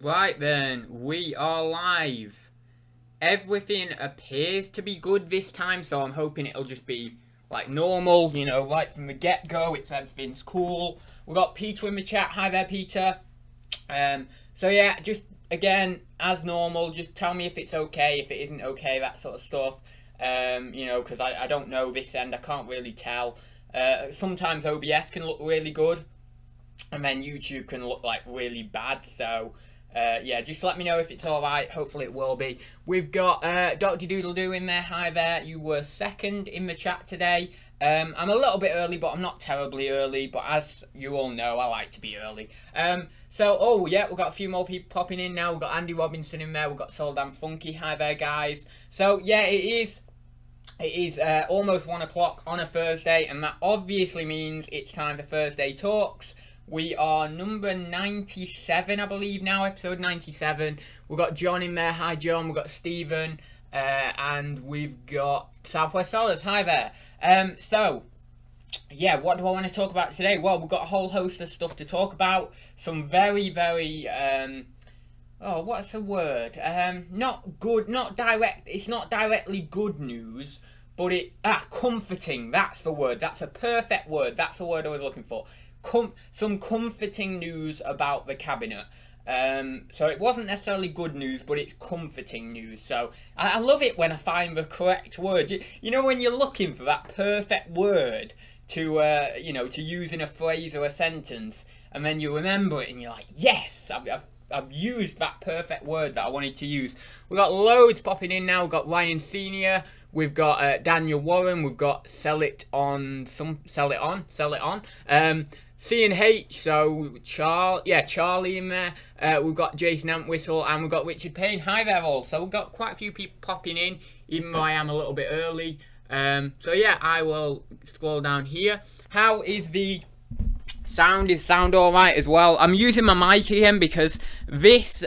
Right then, we are live. Everything appears to be good this time, so I'm hoping it'll just be like normal, you know, right from the get-go. Everything's cool. We've got Peter in the chat. Hi there, Peter. So yeah, just again, as normal, just tell me if it's okay, if it isn't okay, that sort of stuff. You know, because I don't know this end, I can't really tell. Sometimes OBS can look really good, and then YouTube can look like really bad, so yeah, just let me know if it's alright. Hopefully it will be. We've got Dr. Doodle-Doo in there. Hi there. You were second in the chat today. I'm a little bit early, but I'm not terribly early. But as you all know, I like to be early. So, oh yeah, we've got a few more people popping in now. We've got Andy Robinson in there. We've got Soul Damn Funky. Hi there, guys. So, yeah, it is almost 1 o'clock on a Thursday, and that obviously means it's time for Thursday Talks. We are number 97, I believe now, episode 97. We've got John in there. Hi, John. We've got Stephen. And we've got Southwest Solars. Hi there. So, yeah, what do I want to talk about today? Well, we've got a whole host of stuff to talk about. Some very, very, oh, what's the word? Not good, not direct, it's not directly good news, but comforting, that's the word. That's a perfect word. That's the word I was looking for. Some comforting news about the cabinet. So it wasn't necessarily good news, but it's comforting news. So I love it when I find the correct word. You know, when you're looking for that perfect word to you know, to use in a phrase or a sentence, and then you remember it and you're like, yes, I've used that perfect word that I wanted to use. We've got loads popping in now. We've got Ryan Senior. We've got Daniel Warren. We've got Sell It On. C&H, so Charlie in there. We've got Jason Antwistle, and we've got Richard Payne. Hi there all. So we've got quite a few people popping in, even though I am a little bit early. So yeah, I will scroll down here. How is the sound? Is sound alright as well? I'm using my mic again because this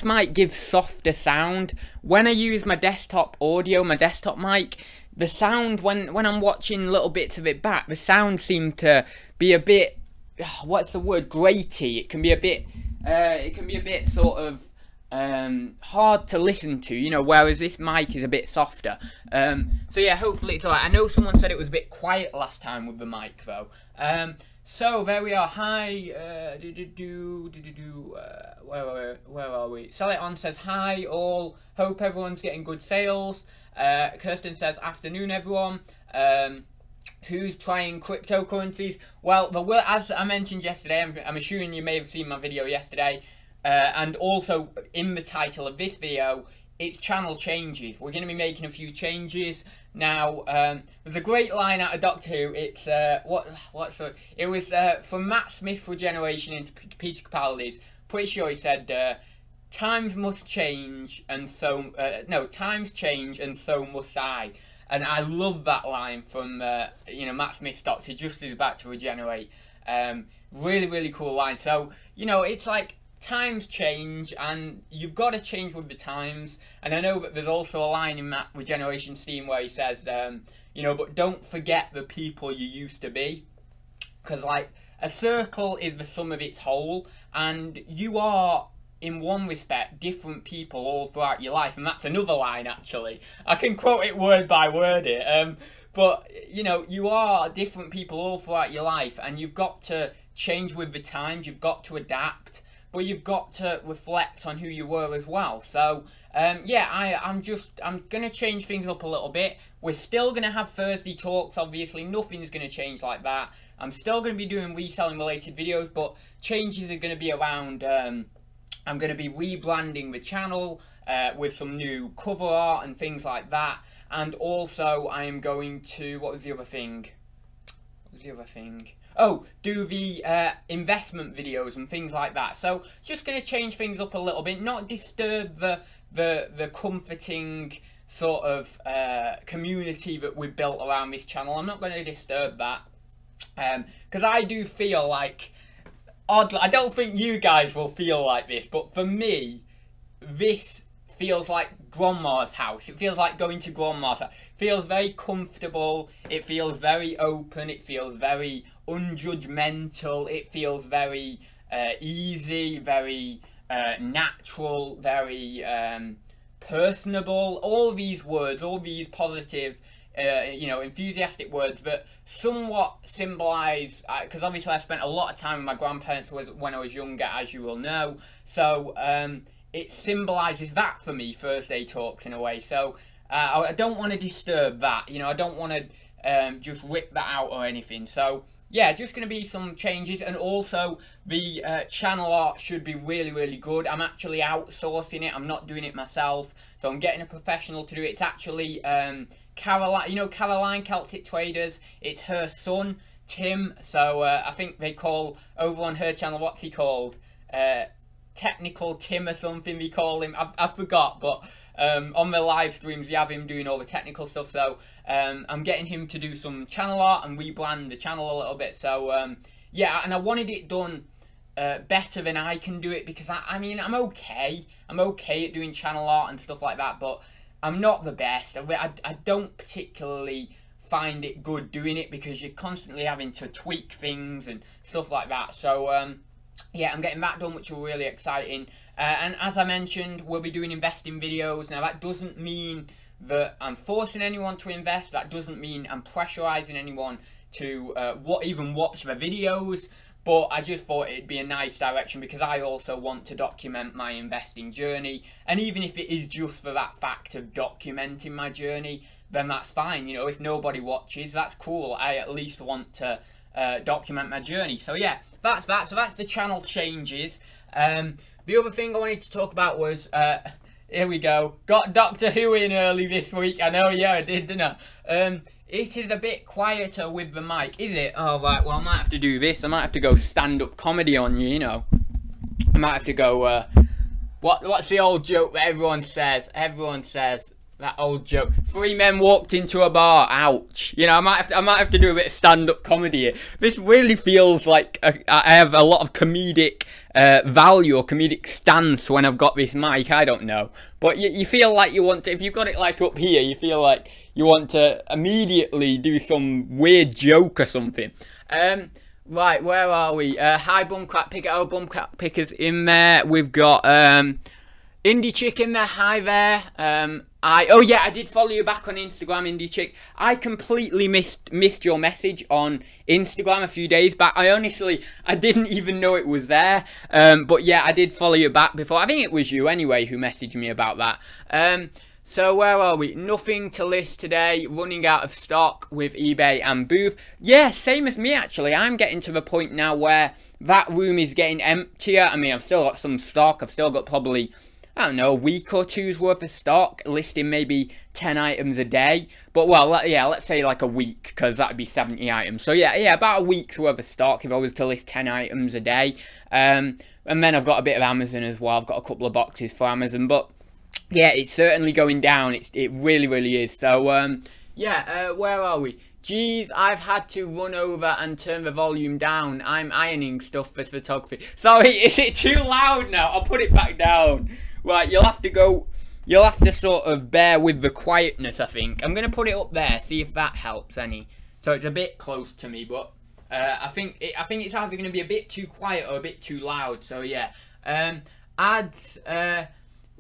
mic gives softer sound. When I use my desktop audio, my desktop mic, the sound, when I'm watching little bits of it back, the sound seemed to be a bit, what's the word, graty. It can be a bit sort of hard to listen to, you know, whereas this mic is a bit softer. So yeah, hopefully it's alright. I know someone said it was a bit quiet last time with the mic though. So there we are. Hi, where are we? Sell It On says hi all. Hope everyone's getting good sales. Kirsten says afternoon everyone. Who's trying cryptocurrencies? Well, as I mentioned yesterday, I'm assuming you may have seen my video yesterday, and also in the title of this video, it's channel changes. We're going to be making a few changes. Now, there's a great line out of Doctor Who. It's it was from Matt Smith's regeneration into Peter Capaldi's. Pretty sure he said, times must change, and so times change, and so must I. And I love that line from you know, Matt Smith's Doctor just as he's about to regenerate. Really, really cool line. So you know, it's like times change, and you've got to change with the times. And I know that there's also a line in that regeneration theme where he says, you know, but don't forget the people you used to be, because like a circle is the sum of its whole, and you are, in one respect, different people all throughout your life. And that's another line, actually. I can quote it word by word here. But, you know, you are different people all throughout your life, and you've got to change with the times, you've got to adapt, but you've got to reflect on who you were as well. So, yeah, I'm going to change things up a little bit. We're still going to have Thursday Talks, obviously. Nothing's going to change like that. I'm still going to be doing reselling-related videos, but changes are going to be around... I'm going to be rebranding the channel with some new cover art and things like that. And also I am going to, what was the other thing? Oh, do the investment videos and things like that. So just going to change things up a little bit, not disturb the comforting sort of community that we've built around this channel. I'm not going to disturb that because I do feel like, oddly, I don't think you guys will feel like this, but for me, this feels like Grandma's house. It feels like going to Grandma's house. It feels very comfortable. It feels very open. It feels very unjudgmental. It feels very easy, very natural, very personable, all these words, all these positive, you know, enthusiastic words that somewhat symbolise, because obviously I spent a lot of time with my grandparents when I was younger, as you will know, so it symbolises that for me, Thursday Talks, in a way. So I don't want to disturb that, you know, I don't want to just rip that out or anything. So yeah, just going to be some changes, and also the channel art should be really, really good. I'm actually outsourcing it, I'm not doing it myself, so I'm getting a professional to do it. It's actually Caroline, you know Caroline, Celtic Traders, it's her son, Tim, so I think they call, over on her channel, what's he called? Technical Tim or something they call him, I forgot, but on the live streams we have him doing all the technical stuff, so I'm getting him to do some channel art and rebrand the channel a little bit. So yeah, and I wanted it done better than I can do it, because I mean I'm okay at doing channel art and stuff like that, but I'm not the best. I don't particularly find it good doing it, because you're constantly having to tweak things and stuff like that. So yeah, I'm getting that done, which are really exciting. And as I mentioned, we'll be doing investing videos. Now that doesn't mean that I'm forcing anyone to invest, that doesn't mean I'm pressurizing anyone to even watch the videos, but I just thought it'd be a nice direction, because I also want to document my investing journey, and even if it is just for that fact of documenting my journey, then that's fine, you know, if nobody watches, that's cool, I at least want to document my journey. So yeah, that's that. So that's the channel changes. The other thing I wanted to talk about was, here we go, got Doctor Who in early this week. I know, yeah, I did, didn't I? It is a bit quieter with the mic, is it? Oh, right, well, I might have to do this. I might have to go stand-up comedy on you, you know. I might have to go, what's the old joke that everyone says? Everyone says that old joke. 3 men walked into a bar, ouch. You know, I might have to do a bit of stand-up comedy here. This really feels like I have a lot of comedic value or comedic stance when I've got this mic, I don't know. But you feel like you want to, if you've got it like up here, you feel like you want to immediately do some weird joke or something. Right, where are we? Hi Bumcrack Picker, oh Bumcrack Picker's in there. We've got Indie Chick in there, hi there. Oh yeah, I did follow you back on Instagram, Indie Chick. I completely missed your message on Instagram a few days back. I didn't even know it was there. But yeah, I did follow you back before. I think it was you anyway who messaged me about that. So where are we? Nothing to list today. Running out of stock with eBay and Booth. Yeah, same as me actually. I'm getting to the point now where that room is getting emptier. I mean, I've still got some stock. I've still got probably, I don't know, a week or two's worth of stock, listing maybe 10 items a day. But well, yeah, let's say like a week, because that'd be 70 items. So yeah, about a week's worth of stock if I was to list 10 items a day. And then I've got a bit of Amazon as well. I've got a couple of boxes for Amazon, but yeah, it's certainly going down. It really, really is. So yeah, where are we? Geez, I've had to run over and turn the volume down. I'm ironing stuff for photography. Sorry, is it too loud now? I'll put it back down. Right, you'll have to sort of bear with the quietness, I think. I'm going to put it up there, see if that helps any. So it's a bit close to me, but I think it's either going to be a bit too quiet or a bit too loud. So yeah. Ads,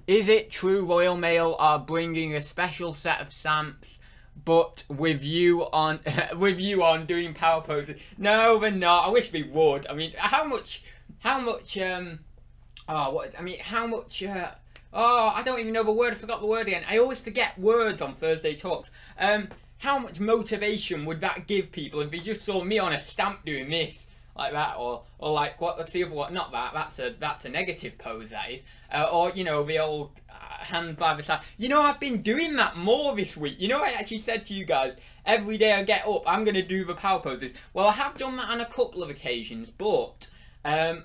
is it true Royal Mail are bringing a special set of stamps, but with you on doing power poses? No, they're not. I wish they would. I mean, how much I don't even know the word. I forgot the word again. I always forget words on Thursday Talks. How much motivation would that give people if they just saw me on a stamp doing this, like that, or like what's the other one? Not that. That's a negative pose. That is, or you know, the old hand by the side. You know, I've been doing that more this week. You know, I actually said to you guys, every day I get up, I'm gonna do the power poses. Well, I have done that on a couple of occasions, but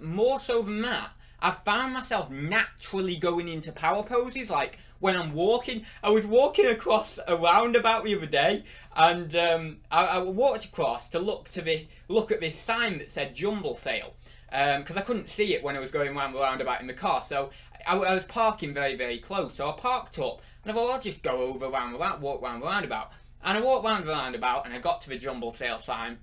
more so than that, I found myself naturally going into power poses, like when I'm walking. I was walking across a roundabout the other day, and I walked across to look at this sign that said jumble sale, because I couldn't see it when I was going around the roundabout in the car. So I was parking very, very close. So I parked up, and I thought, I'll just go walk around the roundabout. And I walked around the roundabout, and I got to the jumble sale sign.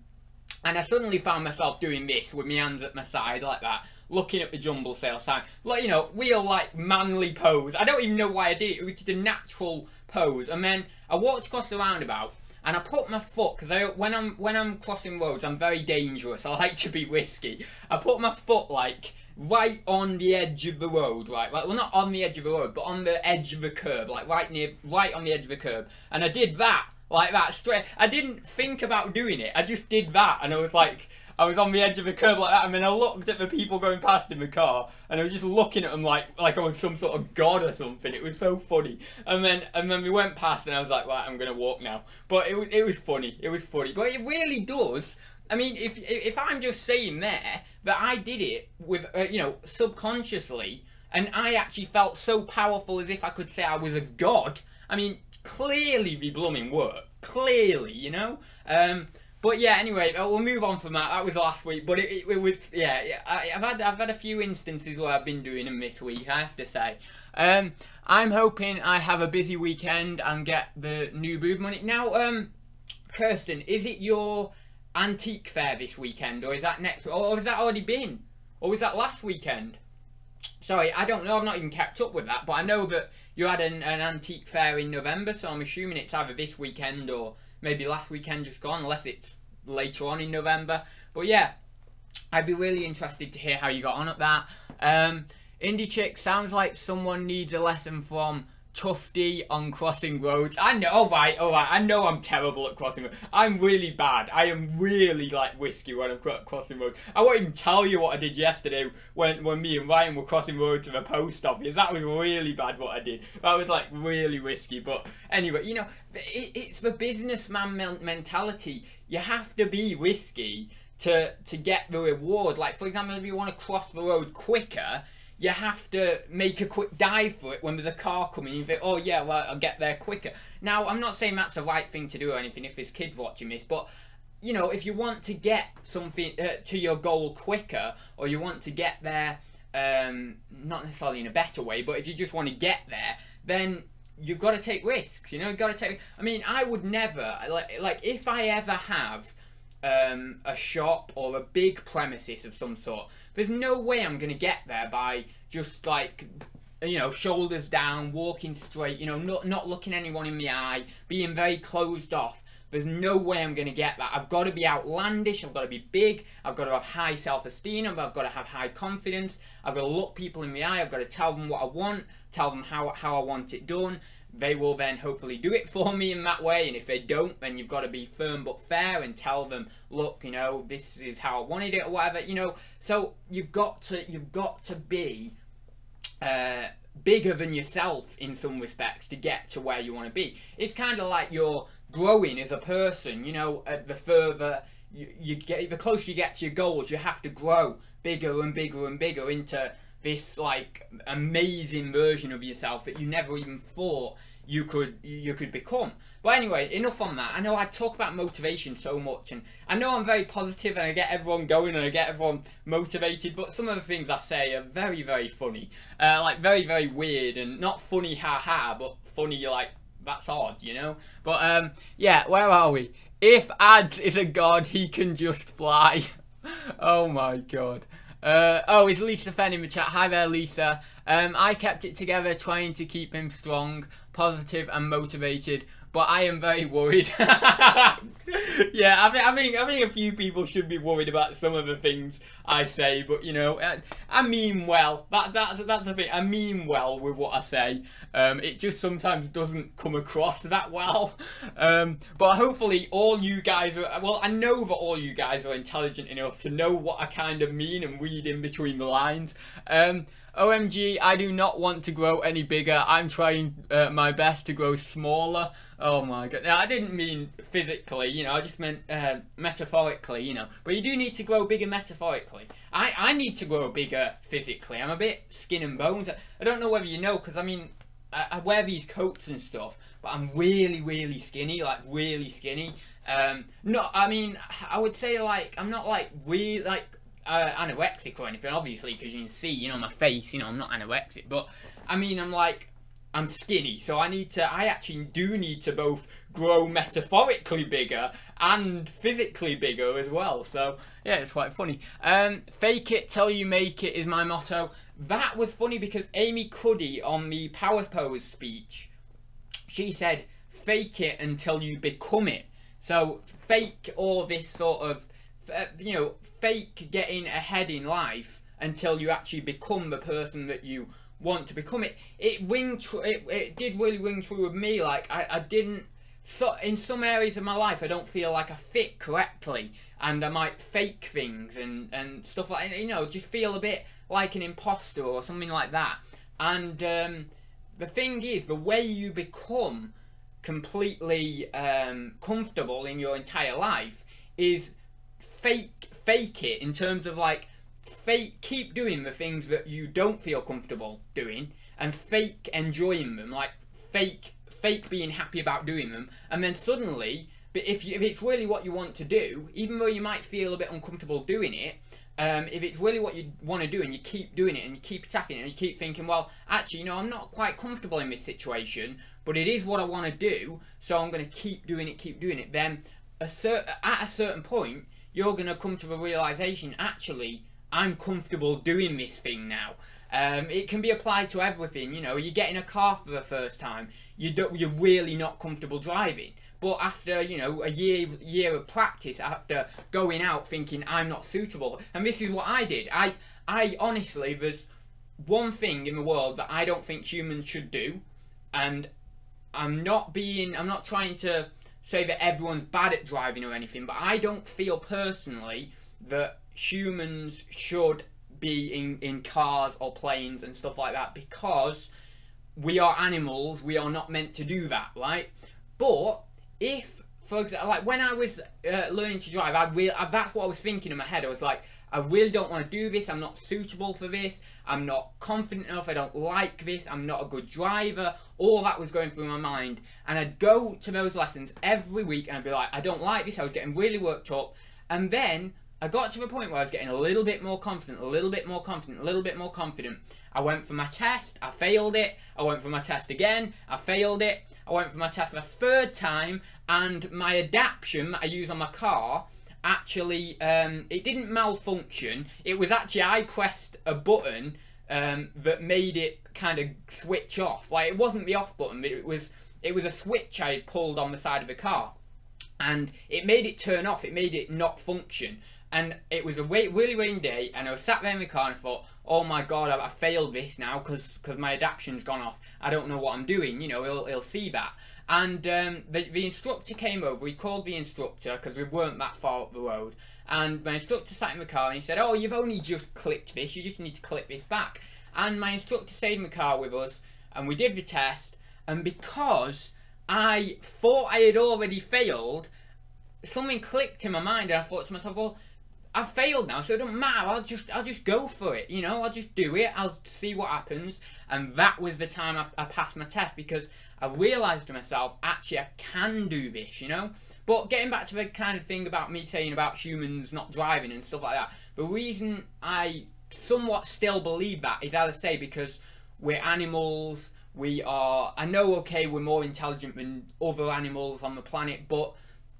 And I suddenly found myself doing this with my hands at my side like that, looking at the jumble sale sign. Like, you know, real like manly pose. I don't even know why I did it. It was just a natural pose. And then I walked across the roundabout and I put my foot, because when I'm crossing roads, I'm very dangerous. I like to be risky. I put my foot like right on the edge of the road, right? Well, not on the edge of the road, but on the edge of the curb, like right on the edge of the curb. And I did that. Like that, straight. I didn't think about doing it. I just did that, and I was like, I was on the edge of the curb like that, and then I looked at the people going past in the car, and I was just looking at them like I was some sort of god or something. It was so funny. And then we went past, and I was like, right, I'm gonna walk now. But it was funny. It was funny. But it really does. I mean, if I'm just saying there that I did it with you know, subconsciously, and I actually felt so powerful as if I could say I was a god. I mean, clearly the blooming work. Clearly, you know? But yeah, anyway, we'll move on from that. That was last week, but it was, yeah, I've had a few instances where I've been doing them this week, I have to say. I'm hoping I have a busy weekend and get the new booth money. Now, Kirsten, is it your antique fair this weekend, or is that next, or has that already been? Or was that last weekend? Sorry, I don't know, I've not even kept up with that, but I know that you had an antique fair in November, so I'm assuming it's either this weekend or maybe last weekend just gone, unless it's later on in November. But yeah, I'd be really interested to hear how you got on at that. Indie Chick, sounds like someone needs a lesson from Tufty on crossing roads. I know, alright, I know I'm terrible at crossing roads. I'm really bad. I am really like risky when I'm crossing roads. I won't even tell you what I did yesterday when me and Ryan were crossing roads to the post office. That was really bad what I did. That was like really risky. But anyway, you know, it's the businessman mentality. You have to be risky to get the reward. Like, for example, if you want to cross the road quicker, you have to make a quick dive for it when there's a car coming. You think, oh yeah, well, I'll get there quicker. Now, I'm not saying that's the right thing to do or anything if there's kids watching this, but, you know, if you want to get something to your goal quicker, or you want to get there, not necessarily in a better way, but if you just want to get there, then you've got to take risks, you know, you've got to take, I mean, I would never, like if I ever have a shop or a big premises of some sort, there's no way I'm gonna get there by just like, you know, shoulders down, walking straight, you know, not looking anyone in the eye, being very closed off. There's no way I'm gonna get that. I've got to be outlandish, I've got to be big, I've got to have high self-esteem, I've got to have high confidence, I've got to look people in the eye, I've got to tell them what I want, tell them how I want it done. They will then hopefully do it for me in that way, and if they don't, then you've got to be firm but fair and tell them, look, you know, this is how I wanted it or whatever, you know. So you've got to be bigger than yourself in some respects to get to where you want to be. It's kind of like you're growing as a person, you know. The further you get, the closer you get to your goals, you have to grow bigger and bigger and bigger into this like amazing version of yourself that you never even thought you could become. But anyway, enough on that. I know I talk about motivation so much, and I know I'm very positive and I get everyone going and I get everyone motivated, but some of the things I say are very, very funny, like very, very weird, and not funny haha, but funny like that's odd, you know. But yeah, where are we? If Ads is a god, he can just fly. Oh my god. Oh, it's Lisa Fenn in the chat. Hi there, Lisa. I kept it together trying to keep him strong, positive and motivated, but I am very worried. Yeah, I think a few people should be worried about some of the things I say, but you know, I mean well. That's the thing. I mean well with what I say. It just sometimes doesn't come across that well. But hopefully all you guys are, well, I know that all you guys are intelligent enough to know what I kind of mean and read in between the lines. OMG, I do not want to grow any bigger. I'm trying my best to grow smaller. Oh my god. Now, I didn't mean physically, you know, I just meant metaphorically, you know. But you do need to grow bigger metaphorically. I need to grow bigger physically. I'm a bit skin and bones. I don't know whether you know, because I mean, I wear these coats and stuff, but I'm really, really skinny, like really skinny. No, I mean, I would say like, I'm not like really like anorexic or anything, obviously, because you can see, you know, my face, you know, I'm not anorexic, but I mean, I'm like, I'm skinny, so I actually do need to both grow metaphorically bigger and physically bigger as well. So yeah, it's quite funny. Fake it till you make it is my motto. That was funny because Amy Cuddy on the Power Pose speech, she said, fake it until you become it. So fake all this sort of, fake getting ahead in life until you actually become the person that you want to become. It did really ring true with me. Like I didn't, so in some areas of my life I don't feel like I fit correctly, and I might fake things and stuff like that, just feel a bit like an imposter or something like that. And the thing is, the way you become completely comfortable in your entire life is fake it, in terms of like, keep doing the things that you don't feel comfortable doing, and fake enjoying them, like fake being happy about doing them, and then suddenly, but if it's really what you want to do, even though you might feel a bit uncomfortable doing it, if it's really what you want to do and you keep doing it and you keep attacking it and you keep thinking, well, actually, I'm not quite comfortable in this situation, but it is what I want to do, so I'm going to keep doing it, then at a certain point, you're going to come to the realization, actually, I'm comfortable doing this thing now. It can be applied to everything. You get in a car for the first time, you're really not comfortable driving. But after, a year of practice, after going out thinking I'm not suitable, and this is what I did. I honestly, there's one thing in the world that I don't think humans should do, and I'm not trying to say that everyone's bad at driving or anything, but I don't feel personally that humans should be in cars or planes and stuff like that, because we are animals, we are not meant to do that, right? But if, for example, like when I was learning to drive, that's what I was thinking in my head. I was like, I really don't want to do this, I'm not suitable for this, I'm not confident enough, I don't like this, I'm not a good driver. All that was going through my mind, and I'd go to those lessons every week and I'd be like, I don't like this. I was getting really worked up, and then I got to the point where I was getting a little bit more confident, a little bit more confident, a little bit more confident. I went for my test, I failed it. I went for my test again, I failed it. I went for my test my third time, and my adaptation that I use on my car, actually, it didn't malfunction. It was actually, I pressed a button that made it kind of switch off. Like, it wasn't the off button, but it was a switch I had pulled on the side of the car. And it made it turn off, it made it not function. And it was a really rainy day, and I was sat there in the car and I thought, oh my god, I failed this now because my adaptation's gone off. I don't know what I'm doing, he'll see that. And the instructor came over, he called the instructor because we weren't that far up the road. And my instructor sat in the car and he said, oh, you've only just clicked this, you just need to click this back. And my instructor stayed in the car with us, and we did the test, and because I thought I had already failed, something clicked in my mind, and I thought to myself, well, I've failed now, so it doesn't matter, I'll just go for it, I'll just do it, I'll see what happens. And that was the time I passed my test, because I realised to myself, actually I can do this, But getting back to the kind of thing about me saying about humans not driving and stuff like that, the reason I somewhat still believe that is, as I say, because we're animals, I know, okay, we're more intelligent than other animals on the planet, but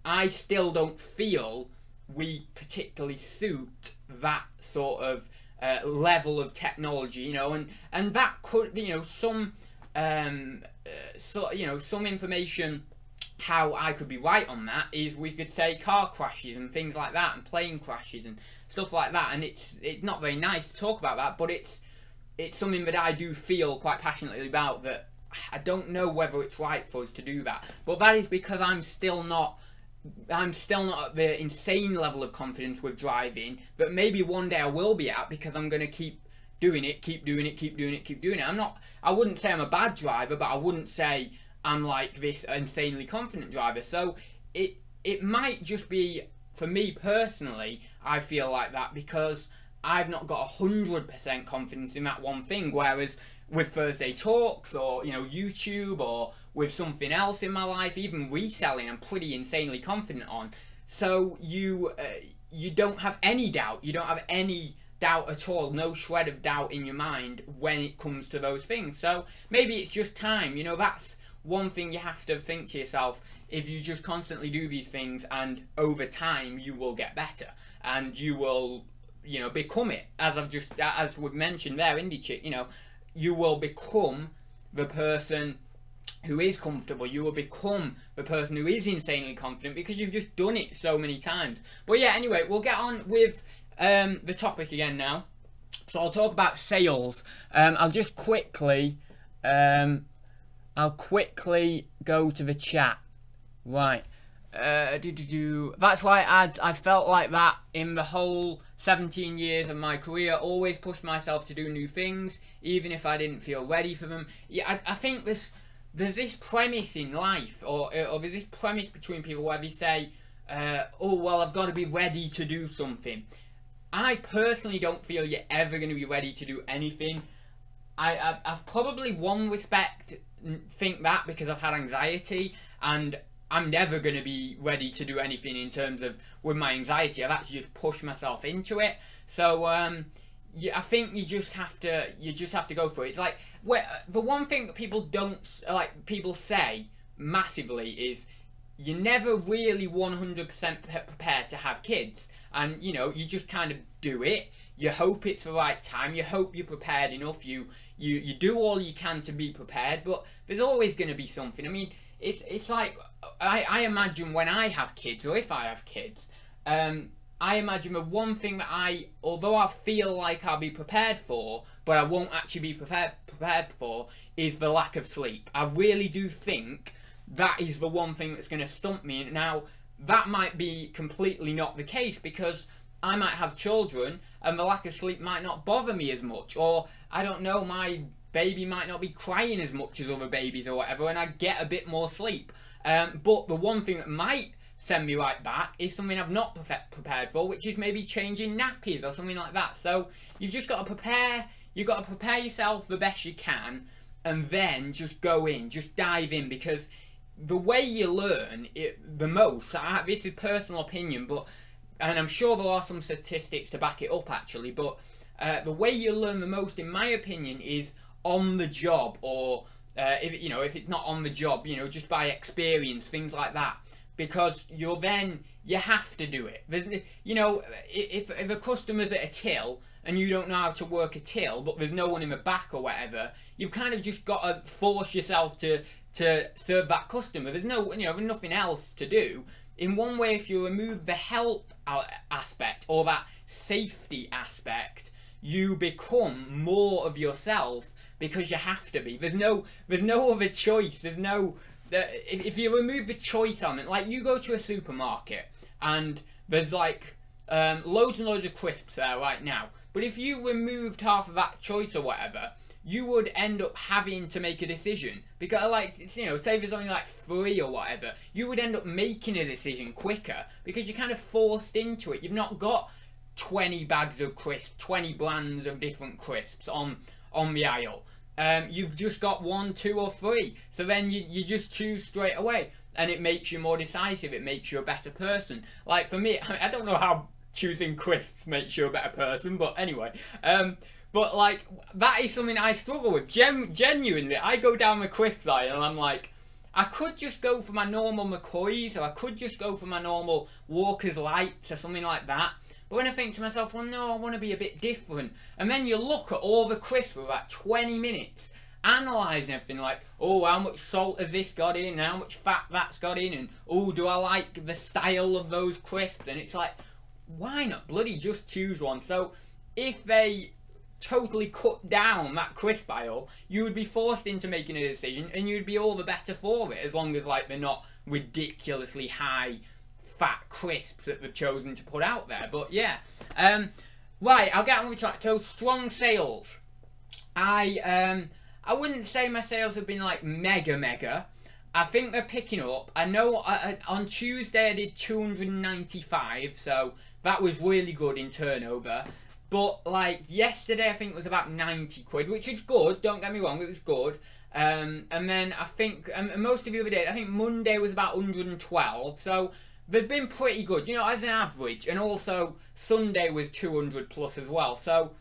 I still don't feel we particularly suit that sort of level of technology, and that could, some some information how I could be right on that is, we could say car crashes and things like that, and plane crashes and stuff like that, and it's not very nice to talk about that, but it's something that I do feel quite passionately about, that I don't know whether it's right for us to do that. But that is because I'm still not at the insane level of confidence with driving that maybe one day I will be at, because I'm going to keep doing it. I wouldn't say I'm a bad driver, but I wouldn't say I'm like this insanely confident driver. So it might just be, for me personally, I feel like that because I've not got 100% confidence in that one thing, whereas with Thursday Talks, or YouTube, or with something else in my life, even reselling, I'm pretty insanely confident on. So you don't have any doubt, you don't have any doubt at all, no shred of doubt in your mind when it comes to those things. So maybe it's just time, you know, that's one thing you have to think to yourself. If you just constantly do these things, and over time you will get better, and you will, you know, become it, as we've mentioned there, Indie Chick, you know, you will become the person who is comfortable. You will become the person who is insanely confident because you've just done it so many times. But yeah, anyway, we'll get on with the topic again now. So I'll talk about sales. I'll just quickly, I'll quickly go to the chat. Right. That's why I felt like that in the whole 17 years of my career. Always pushed myself to do new things, even if I didn't feel ready for them. Yeah, I think there's this premise in life, or there's this premise between people where they say, oh, well, I've got to be ready to do something. I personally don't feel you're ever going to be ready to do anything. I've probably one respect think that because I've had anxiety, and I'm never going to be ready to do anything in terms of with my anxiety. I've actually just pushed myself into it. So yeah, I think you just have to go for it. It's like the one thing that people people say massively is you're never really 100% prepared to have kids, and you know, you just kind of do it. You hope it's the right time. You hope you're prepared enough. You do all you can to be prepared, but there's always going to be something. I mean, it's like I imagine when I have kids, or if I have kids, I imagine the one thing that although I feel like I'll be prepared for, but I won't actually be prepared for, is the lack of sleep. I really do think that is the one thing that's going to stump me. Now, that might be completely not the case, because I might have children and the lack of sleep might not bother me as much, or I don't know, my baby might not be crying as much as other babies or whatever, and I get a bit more sleep. But the one thing that might send me right back is something I've not prepared for, which is maybe changing nappies or something like that. So you've just got to prepare. You've got to prepare yourself the best you can, and then just go in, just dive in, because the way you learn the most, this is personal opinion, and I'm sure there are some statistics to back it up actually, but the way you learn the most, in my opinion, is on the job, or if it's not on the job, you know, just by experience, things like that. Because you have to do it. There's, you know, if a customer's at a till and you don't know how to work a till, but there's no one in the back or whatever, you've kind of just got to force yourself to serve that customer. There's there's nothing else to do. In one way, if you remove the help aspect, or that safety aspect, you become more of yourself, because you have to be. There's no other choice. There's no. If you remove the choice element, like you go to a supermarket and there's like loads and loads of crisps there right now, but if you removed half of that choice or whatever, you would end up having to make a decision, because say there's only like 3 or whatever, you would end up making a decision quicker because you're kind of forced into it. You've not got 20 bags of crisps, 20 brands of different crisps on the aisle. You've just got 1, 2 or 3, so then you just choose straight away, and it makes you more decisive. It makes you a better person. Like for me, I don't know how choosing crisps makes you a better person, but anyway, but like that is something I struggle with. Genuinely, I go down the crisps aisle and I'm like, I could just go for my normal McCoys, or I could just go for my normal Walker's Lights or something like that. But when I think to myself, well, no, I want to be a bit different. And then you look at all the crisps for about 20 minutes, analysing everything, like, oh, how much salt has this got in, how much fat that's got in, and, oh, do I like the style of those crisps? And it's like, why not bloody just choose one? So if they totally cut down that crisp aisle, you would be forced into making a decision, and you'd be all the better for it, as long as, like, they're not ridiculously high fat crisps that they've chosen to put out there. But yeah, right, I'll get on with it. So strong sales. I wouldn't say my sales have been like mega. I think they're picking up. I know on Tuesday I did 295, so that was really good in turnover. But like yesterday, I think it was about 90 quid, which is good. Don't get me wrong, it was good. And then I think most of the other days, I think Monday was about 112. So they've been pretty good, you know, as an average. And also Sunday was 200 plus as well. So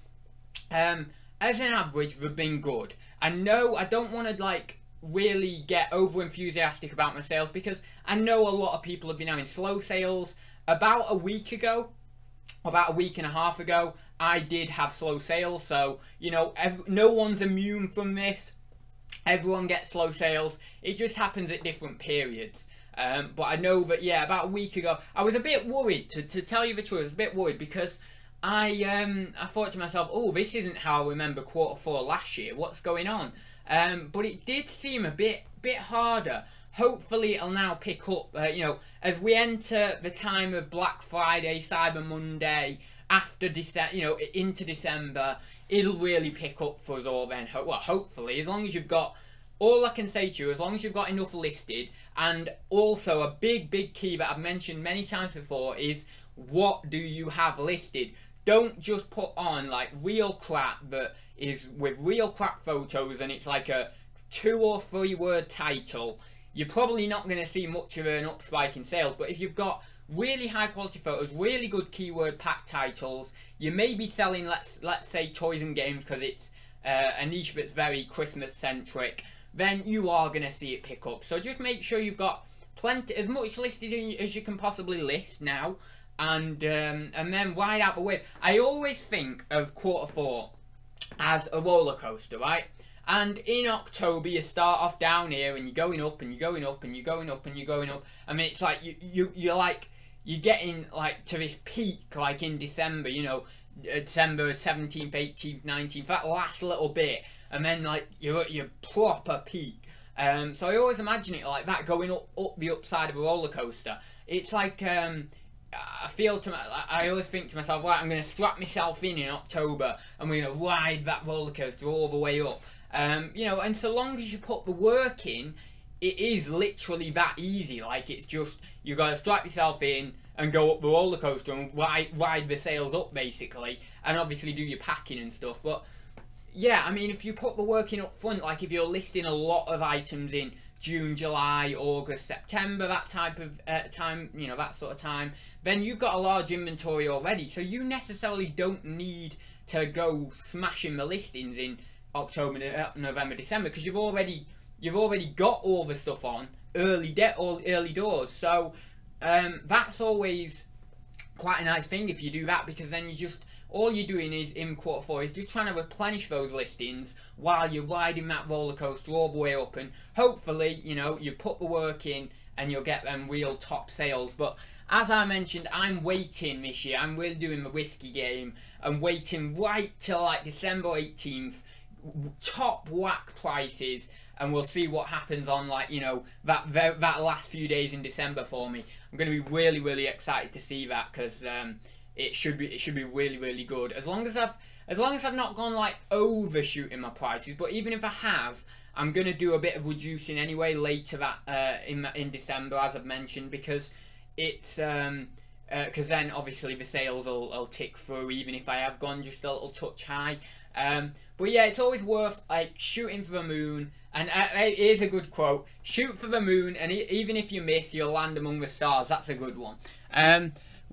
as an average, they've been good. And no, I don't want to like really get over enthusiastic about my sales, because I know a lot of people have been having slow sales. About a week ago, about a week and a half ago, I did have slow sales. So, you know, no one's immune from this. Everyone gets slow sales. It just happens at different periods. But I know that, yeah, about a week ago, I was a bit worried, to tell you the truth. I was a bit worried because I thought to myself, oh, this isn't how I remember Q4 last year. What's going on? But it did seem a bit harder. Hopefully it'll now pick up, you know, as we enter the time of Black Friday, Cyber Monday, after December, you know, into December, it'll really pick up for us all then. Well, hopefully, as long as you've got, all I can say to you, as long as you've got enough listed, and also a big key that I've mentioned many times before is, what do you have listed? Don't just put on like real crap that is with real crap photos and it's like a 2 or 3 word title. You're probably not going to see much of an up spike in sales. But if you've got really high quality photos, really good keyword pack titles, you may be selling, let's say, toys and games, because it's a niche that's very Christmas centric, then you are going to see it pick up. So just make sure you've got plenty, as much listed as you can possibly list now, and then ride out the wave. I always think of Q4 as a roller coaster, right? And in October you start off down here and you're going up and you're going up and you're going up and you're going up. I mean, it's like you're getting like to this peak like in December, you know, December 17th, 18th, 19th, that last little bit, and then like your proper peak. So I always imagine it like that, going up the upside of a roller coaster. It's like I always think to myself, right, I'm going to strap myself in October and we're going to ride that roller coaster all the way up. You know, and so long as you put the work in, it is literally that easy. Like, it's just, you got to strap yourself in and go up the roller coaster and ride the sales up, basically, and obviously do your packing and stuff. But yeah, I mean, if you put the work in up front, like if you're listing a lot of items in June, July, August, September, that type of time, you know, that sort of time, then you've got a large inventory already, so you necessarily don't need to go smashing the listings in October, November, December, because you've already got all the stuff on early doors. So that's always quite a nice thing if you do that, because then you just, all you're doing is in Q4 is just trying to replenish those listings while you're riding that roller coaster all the way up, and hopefully, you know, you put the work in and you'll get them real top sales. But as I mentioned, I'm waiting this year. I'm really doing the risky game. I'm waiting right till like December 18th, top whack prices, and we'll see what happens on, like, you know, that last few days in December for me. I'm going to be really excited to see that, because it should be really good. As long as I've not gone like overshooting my prices, but even if I have, I'm going to do a bit of reducing anyway later that in December, as I've mentioned, because it's because then obviously the sales will tick through, even if I have gone just a little touch high. But yeah, it's always worth like shooting for the moon. And here's a good quote: shoot for the moon, and even if you miss, you'll land among the stars. That's a good one.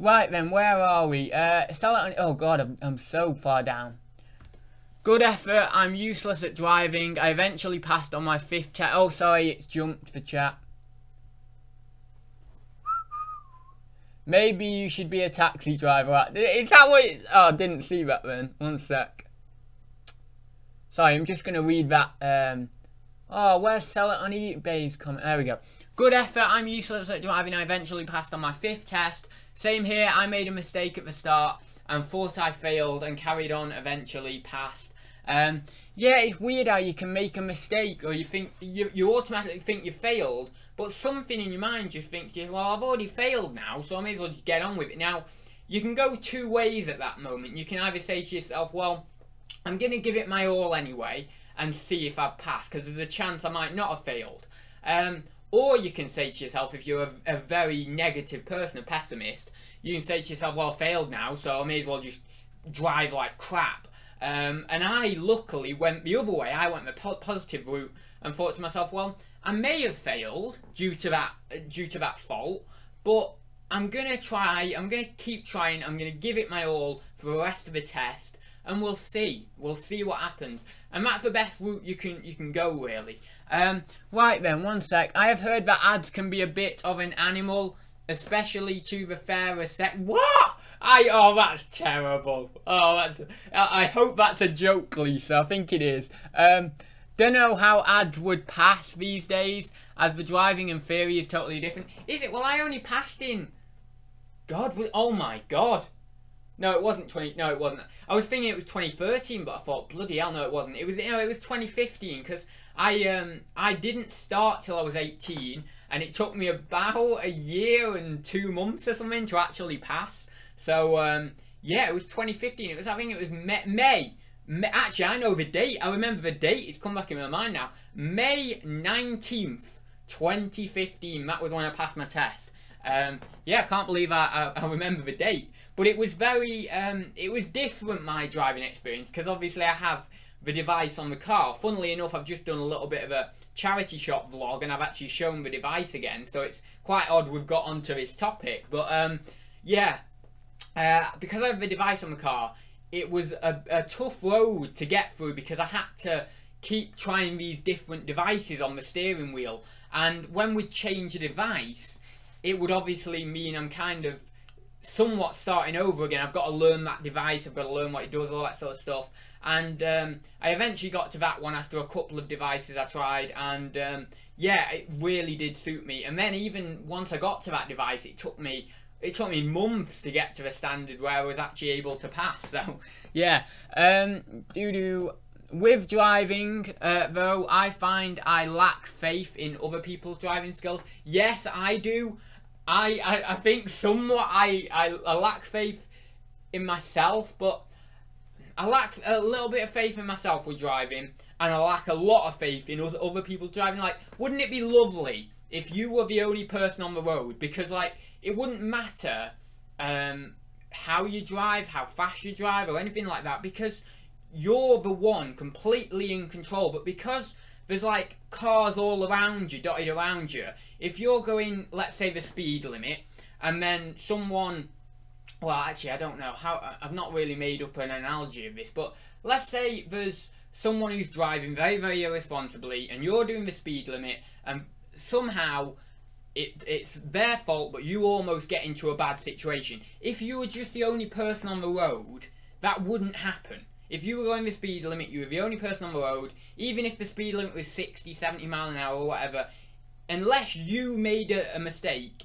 Right then, where are we? Sell it on, oh god, I'm so far down. Good effort, I'm useless at driving. I eventually passed on my 5th test. Oh, sorry, it's jumped for chat. Maybe you should be a taxi driver. Is that what it, oh, I didn't see that then. One sec. Sorry, I'm just going to read that. Oh, where's sell it on eBay's comment? There we go. Good effort, I'm useless at driving. I eventually passed on my 5th test. Same here, I made a mistake at the start and thought I failed and carried on, eventually passed. Yeah, it's weird how you can make a mistake, or you think, you automatically think you failed, but something in your mind just thinks, well, I've already failed now, so I may as well just get on with it. Now, you can go 2 ways at that moment. You can either say to yourself, well, I'm going to give it my all anyway and see if I've passed, because there's a chance I might not have failed. Or you can say to yourself, if you're a very negative person, a pessimist, you can say to yourself, well, I failed now, so I may as well just drive like crap. And I luckily went the other way. I went the positive route and thought to myself, well, I may have failed due to that fault, but I'm gonna try. I'm gonna keep trying. I'm gonna give it my all for the rest of the test, and we'll see. We'll see what happens. And that's the best route you can go, really. Right then, one sec. I have heard that ads can be a bit of an animal, especially to the fairer sex. What? Oh, that's terrible. Oh, I hope that's a joke, Lisa. I think it is. Don't know how ads would pass these days, as the driving in theory is totally different. Is it? Well, I only passed in. God, oh my God. No, it wasn't 20. No, it wasn't. I was thinking it was 2013, but I thought, bloody hell, no, it wasn't. It was, it was 2015 because I didn't start till I was 18, and it took me about a year and 2 months or something to actually pass. So yeah, it was 2015. It was, I think it was May. Actually, I know the date. I remember the date. It's come back in my mind now. May 19th, 2015. That was when I passed my test. Yeah, I can't believe I remember the date. But it was very, it was different, my driving experience, because obviously I have the device on the car. Funnily enough, I've just done a little bit of a charity shop vlog, and I've actually shown the device again. So it's quite odd we've got onto this topic. But yeah, because I have the device on the car, it was a tough road to get through because I had to keep trying these different devices on the steering wheel. And when we change a device, it would obviously mean I'm kind of somewhat starting over again. I've got to learn that device, I've got to learn what it does, all that sort of stuff. And I eventually got to that one after a couple of devices I tried, and yeah, it really did suit me. And then even once I got to that device, it took me months to get to the standard where I was actually able to pass. So yeah, with driving though, I find I lack faith in other people's driving skills. Yes, I do. I think somewhat I lack faith in myself, but I lack a little bit of faith in myself with driving, and I lack a lot of faith in other people driving. Like, wouldn't it be lovely if you were the only person on the road? Because, like, it wouldn't matter how you drive, how fast you drive, or anything like that, because you're the one completely in control. But because there's like cars all around you, dotted around you, if you're going, let's say, the speed limit, and then someone, well, actually, I don't know how, I've not really made up an analogy of this, but let's say there's someone who's driving very, very irresponsibly, and you're doing the speed limit, and somehow it's their fault, but you almost get into a bad situation. If you were just the only person on the road, that wouldn't happen. If you were going the speed limit, you were the only person on the road, even if the speed limit was 60, 70 miles an hour or whatever, unless you made a mistake,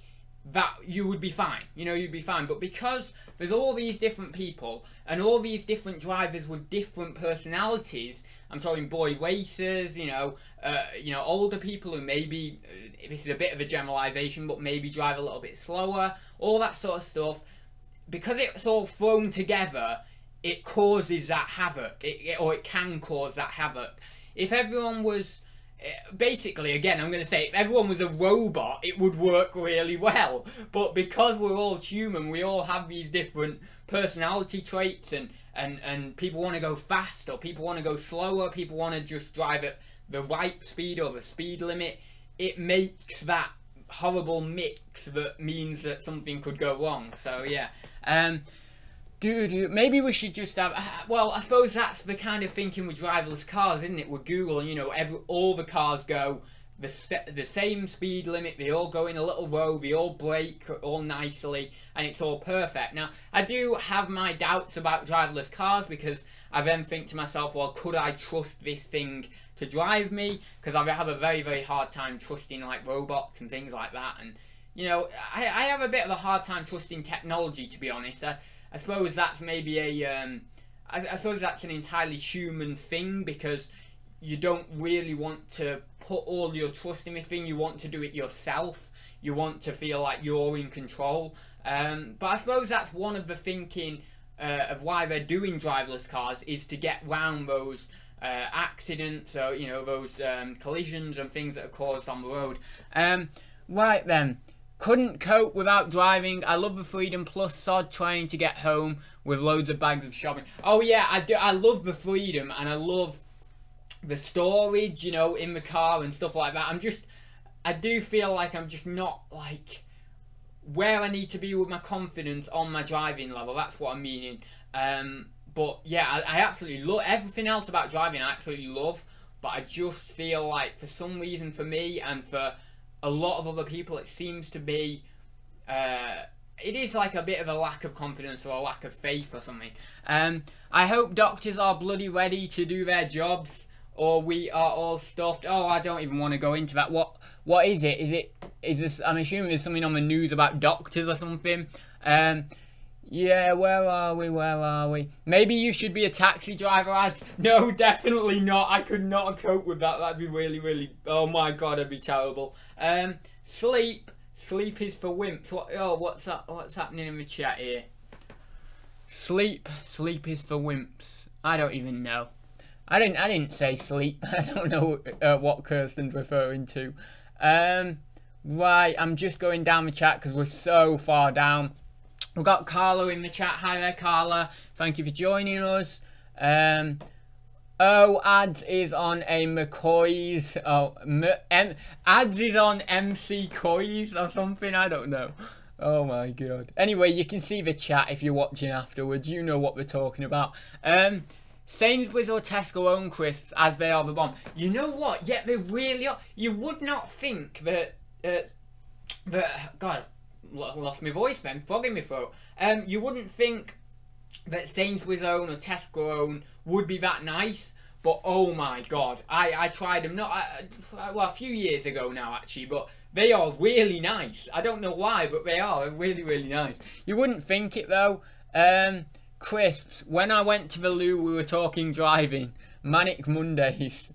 that you would be fine. You know, you'd be fine. But because there's all these different people and all these different drivers with different personalities, I'm talking boy racers, you know, older people who maybe, this is a bit of a generalization, but maybe drive a little bit slower, all that sort of stuff. Because it's all thrown together, it causes that havoc, or it can cause that havoc. If everyone was, basically, again, I'm going to say, if everyone was a robot, it would work really well. But because we're all human, we all have these different personality traits, and people want to go fast, or people want to go slower, people want to just drive at the right speed or the speed limit. It makes that horrible mix that means that something could go wrong. So yeah, maybe we should just have, well, I suppose that's the kind of thinking with driverless cars, isn't it? With Google, you know, all the cars go the same speed limit, they all go in a little row, they all brake all nicely, and it's all perfect. Now, I do have my doubts about driverless cars, because I then think to myself, well, could I trust this thing to drive me? Because I have a very, very hard time trusting, like, robots and things like that. And, you know, I have a bit of a hard time trusting technology, to be honest. I suppose that's maybe I suppose that's an entirely human thing, because you don't really want to put all your trust in this thing. You want to do it yourself. You want to feel like you're in control. But I suppose that's one of the thinking of why they're doing driverless cars, is to get round those accidents, or, you know, those collisions and things that are caused on the road. Right then. Couldn't cope without driving. I love the freedom, plus sod trying to get home with loads of bags of shopping. Oh yeah, I do. I love the freedom, and I love the storage, you know, in the car and stuff like that. I do feel like I'm just not, like, where I need to be with my confidence on my driving level. That's what I'm meaning. But yeah, I absolutely love everything else about driving. I absolutely love, but I just feel like for some reason, for me and for a lot of other people, it seems to be it is like a bit of a lack of confidence or a lack of faith or something. I hope doctors are bloody ready to do their jobs, or we are all stuffed. Oh, I don't even want to go into that. What is it? Is this? I'm assuming there's something on the news about doctors or something. Yeah, where are we? Maybe you should be a taxi driver, Ad. No, definitely not. I could not cope with that. That'd be really, oh my god, it'd be terrible. Sleep is for wimps. What's that? What's happening in the chat here? Sleep is for wimps. I don't even know. I didn't say sleep. I don't know what Kirsten's referring to. Right, I'm just going down the chat because we're so far down. We've got Carla in the chat. Hi there, Carla. Thank you for joining us. Ads is on a McCoy's. Ads is on MC Coys or something. I don't know. Oh my god. Anyway, you can see the chat if you're watching afterwards. You know what we're talking about. Sainsbury's or Tesco own crisps as they are the bomb. You know what? Yeah, they really are. You would not think that. God, I've lost my voice then. Frog in my throat. You wouldn't think that Sainsbury's own or Tesco own would be that nice, but oh my god, I tried them well, a few years ago now actually, but they are really nice. I don't know why, but they are really nice. You wouldn't think it though. Crisps. When I went to the loo, we were talking driving. Manic Mondays.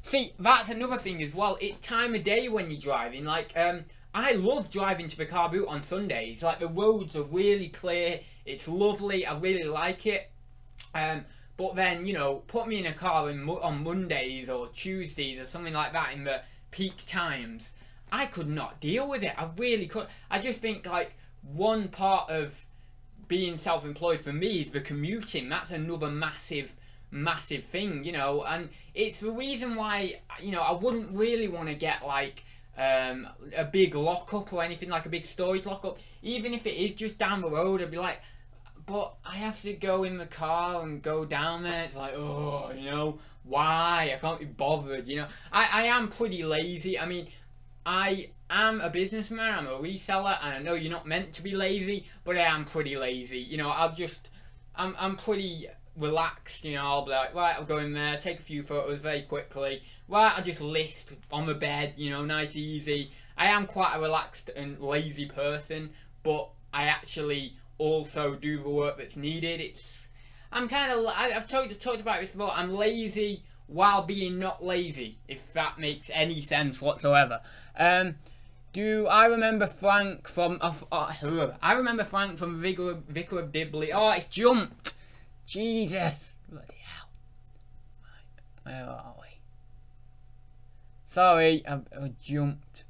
See, that's another thing as well. It's time of day when you're driving. Like, I love driving to the car boot on Sundays. Like, the roads are really clear. It's lovely. I really like it. But then, you know, put me in a car on Mondays or Tuesdays or something like that in the peak times. I could not deal with it. I really could. I just think, like, one part of being self-employed for me is the commuting. That's another massive thing, you know, and it's the reason why, you know, I wouldn't really want to get like a big lockup or anything, like a big storage lockup. Even if it is just down the road, I'd be like, but I have to go in the car and go down there. It's like, oh, you know, why? I can't be bothered, you know. I am pretty lazy. I mean, I am a businessman, I'm a reseller, and I know you're not meant to be lazy, but I am pretty lazy. You know, I'm pretty relaxed, you know. I'll be like, right, I'll go in there, take a few photos very quickly. Right, I'll just list on the bed, you know, nice, easy. I am quite a relaxed and lazy person, but I actually also do the work that's needed. I'm kind of, I've talked about this before, I'm lazy while being not lazy, if that makes any sense whatsoever. Do I remember Frank from I remember Frank from Vicar of Dibley. Oh, it's jumped. Jesus. Bloody hell. Right, where are we? Sorry, I jumped.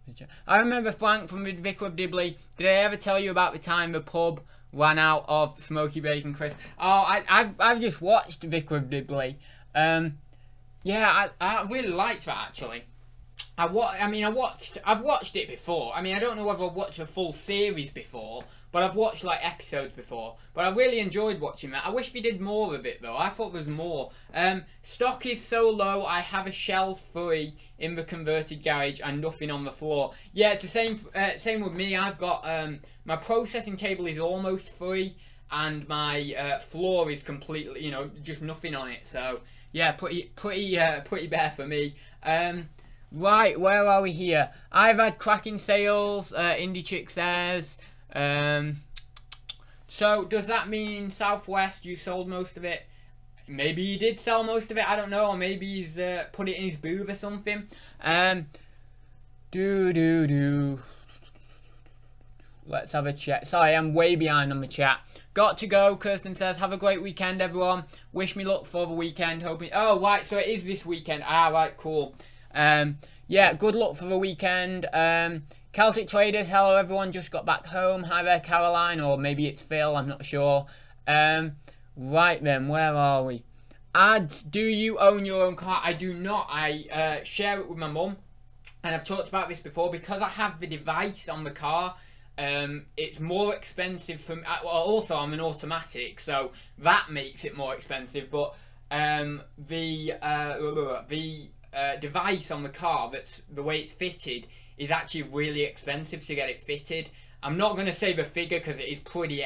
I remember Frank from Vicar of Dibley. Did I ever tell you about the time the pub ran out of smoky bacon crisps? Oh, I've just watched Vicar of Dibley. Yeah, I really liked that actually. I've watched it before. I mean, I don't know whether I've watched a full series before, but I've watched like episodes before. But I really enjoyed watching that. I wish we did more of it though. I thought there was more. Stock is so low. I have a shelf free in the converted garage and nothing on the floor. Yeah, it's the same with me. I've got my processing table is almost free, and my floor is completely, you know, just nothing on it. So yeah, pretty bare for me. Right, where are we here? I've had cracking sales, Indie Chick says. So, does that mean Southwest, you sold most of it? Maybe he did sell most of it, I don't know. Or maybe he's put it in his booth or something. Let's have a chat. Sorry, I'm way behind on the chat. Got to go, Kirsten says. Have a great weekend, everyone. Wish me luck for the weekend. Hoping. Oh, right, so it is this weekend. Ah, right, cool. Yeah, good luck for the weekend. Celtic Traders, hello everyone, just got back home. Hi there, Caroline, or maybe it's Phil, I'm not sure. Right then, where are we? Ads, do you own your own car? I do not. I share it with my mum, and I've talked about this before. Because I have the device on the car, it's more expensive for me. Well, also I'm an automatic, so that makes it more expensive. But the device on the car, that's the way it's fitted, is actually really expensive to get it fitted. I'm not going to say the figure because it is pretty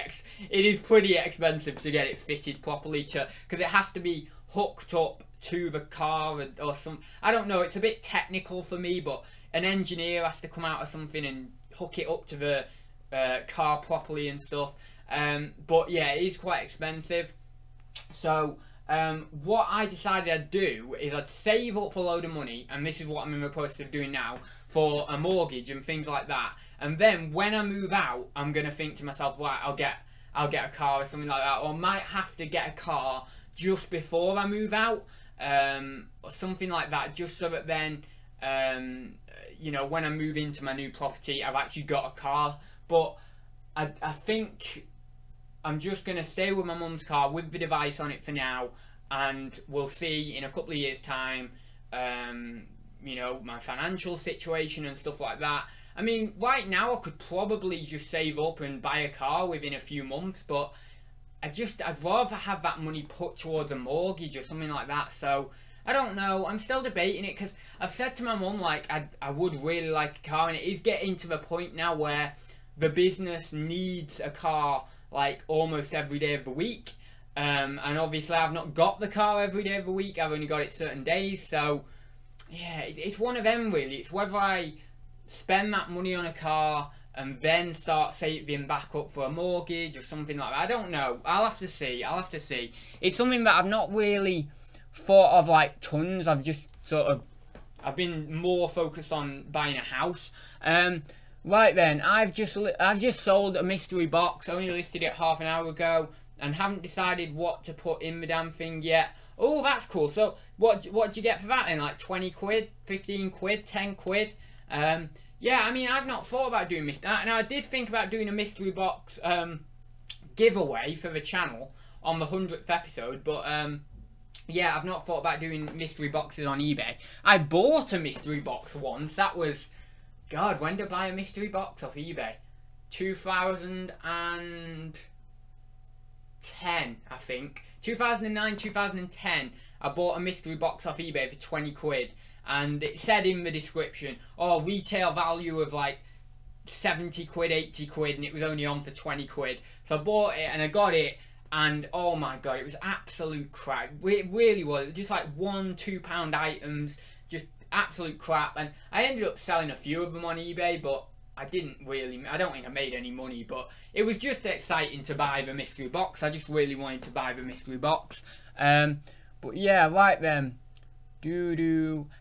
expensive to get it fitted properly, because it has to be hooked up to the car or some. I don't know. It's a bit technical for me, but an engineer has to come out or something and hook it up to the car properly and stuff. But yeah, it is quite expensive. So what I decided I'd do is I'd save up a load of money, and this is what I'm in the process of doing now, for a mortgage and things like that. And then when I move out, I'm gonna think to myself, right, I'll get a car or something like that, or I might have to get a car just before I move out, or something like that, just so that then you know, when I move into my new property, I've actually got a car. But I think I'm just going to stay with my mum's car with the device on it for now, and we'll see in a couple of years' time, you know, my financial situation and stuff like that. I mean, right now I could probably just save up and buy a car within a few months, but I'd rather have that money put towards a mortgage or something like that. So I don't know, I'm still debating it, because I've said to my mum, like, I would really like a car, and it is getting to the point now where the business needs a car like almost every day of the week, and obviously I've not got the car every day of the week, I've only got it certain days. So yeah, it's one of them really. It's whether I spend that money on a car and then start saving back up for a mortgage or something like that. I don't know, I'll have to see. It's something that I've not really thought of like tons. I've been more focused on buying a house. Right then, I've just sold a mystery box. Only listed it half an hour ago, and haven't decided what to put in the damn thing yet. Oh, that's cool. So what do you get for that then? Like 20 quid, 15 quid, 10 quid? Yeah, I mean, I've not thought about doing this. Now, I did think about doing a mystery box giveaway for the channel on the 100th episode, but yeah, I've not thought about doing mystery boxes on eBay. I bought a mystery box once. That was, God, when did I buy a mystery box off eBay? 2010, I think. 2009, 2010, I bought a mystery box off eBay for 20 quid. And it said in the description, oh, retail value of like 70 quid, 80 quid, and it was only on for 20 quid. So I bought it and I got it, and oh my God, it was absolute crap. It really was. It was just like £1-2 items, just absolute crap. And I ended up selling a few of them on eBay, but I don't think I made any money, but it was just exciting to buy the mystery box. I just really wanted to buy the mystery box. But yeah, right then.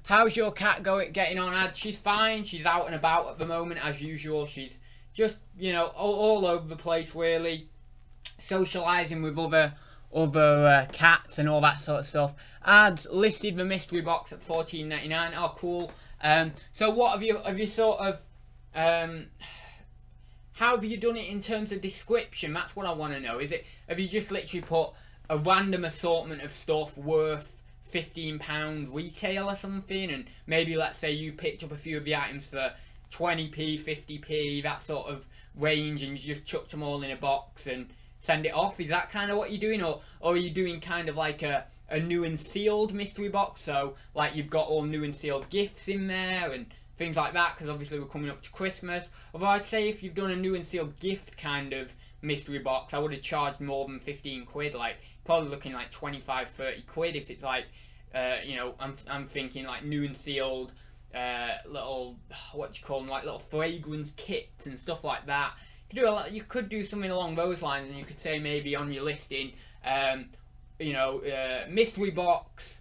How's your cat getting on, Ad? She's fine. She's out and about at the moment as usual. She's just, you know, all over the place really, socialising with other cats and all that sort of stuff. Ad's listed the mystery box at $14.99. Oh, cool. So what have you sort of how have you done it in terms of description? That's what I want to know. Have you just literally put a random assortment of stuff worth £15 retail or something, and maybe let's say you picked up a few of the items for 20p, 50p, that sort of range, and you just chucked them all in a box and send it off? Is that kind of what you're doing, or are you doing kind of like a new and sealed mystery box, so like you've got all new and sealed gifts in there and things like that, because obviously we're coming up to Christmas? Although I'd say if you've done a new and sealed gift kind of mystery box, I would have charged more than 15 quid, like probably looking like 25-30 quid if it's like you know, I'm thinking like new and sealed little, what do you call them, like little fragrance kits and stuff like that. You could do something along those lines, and you could say maybe on your listing, you know, mystery box,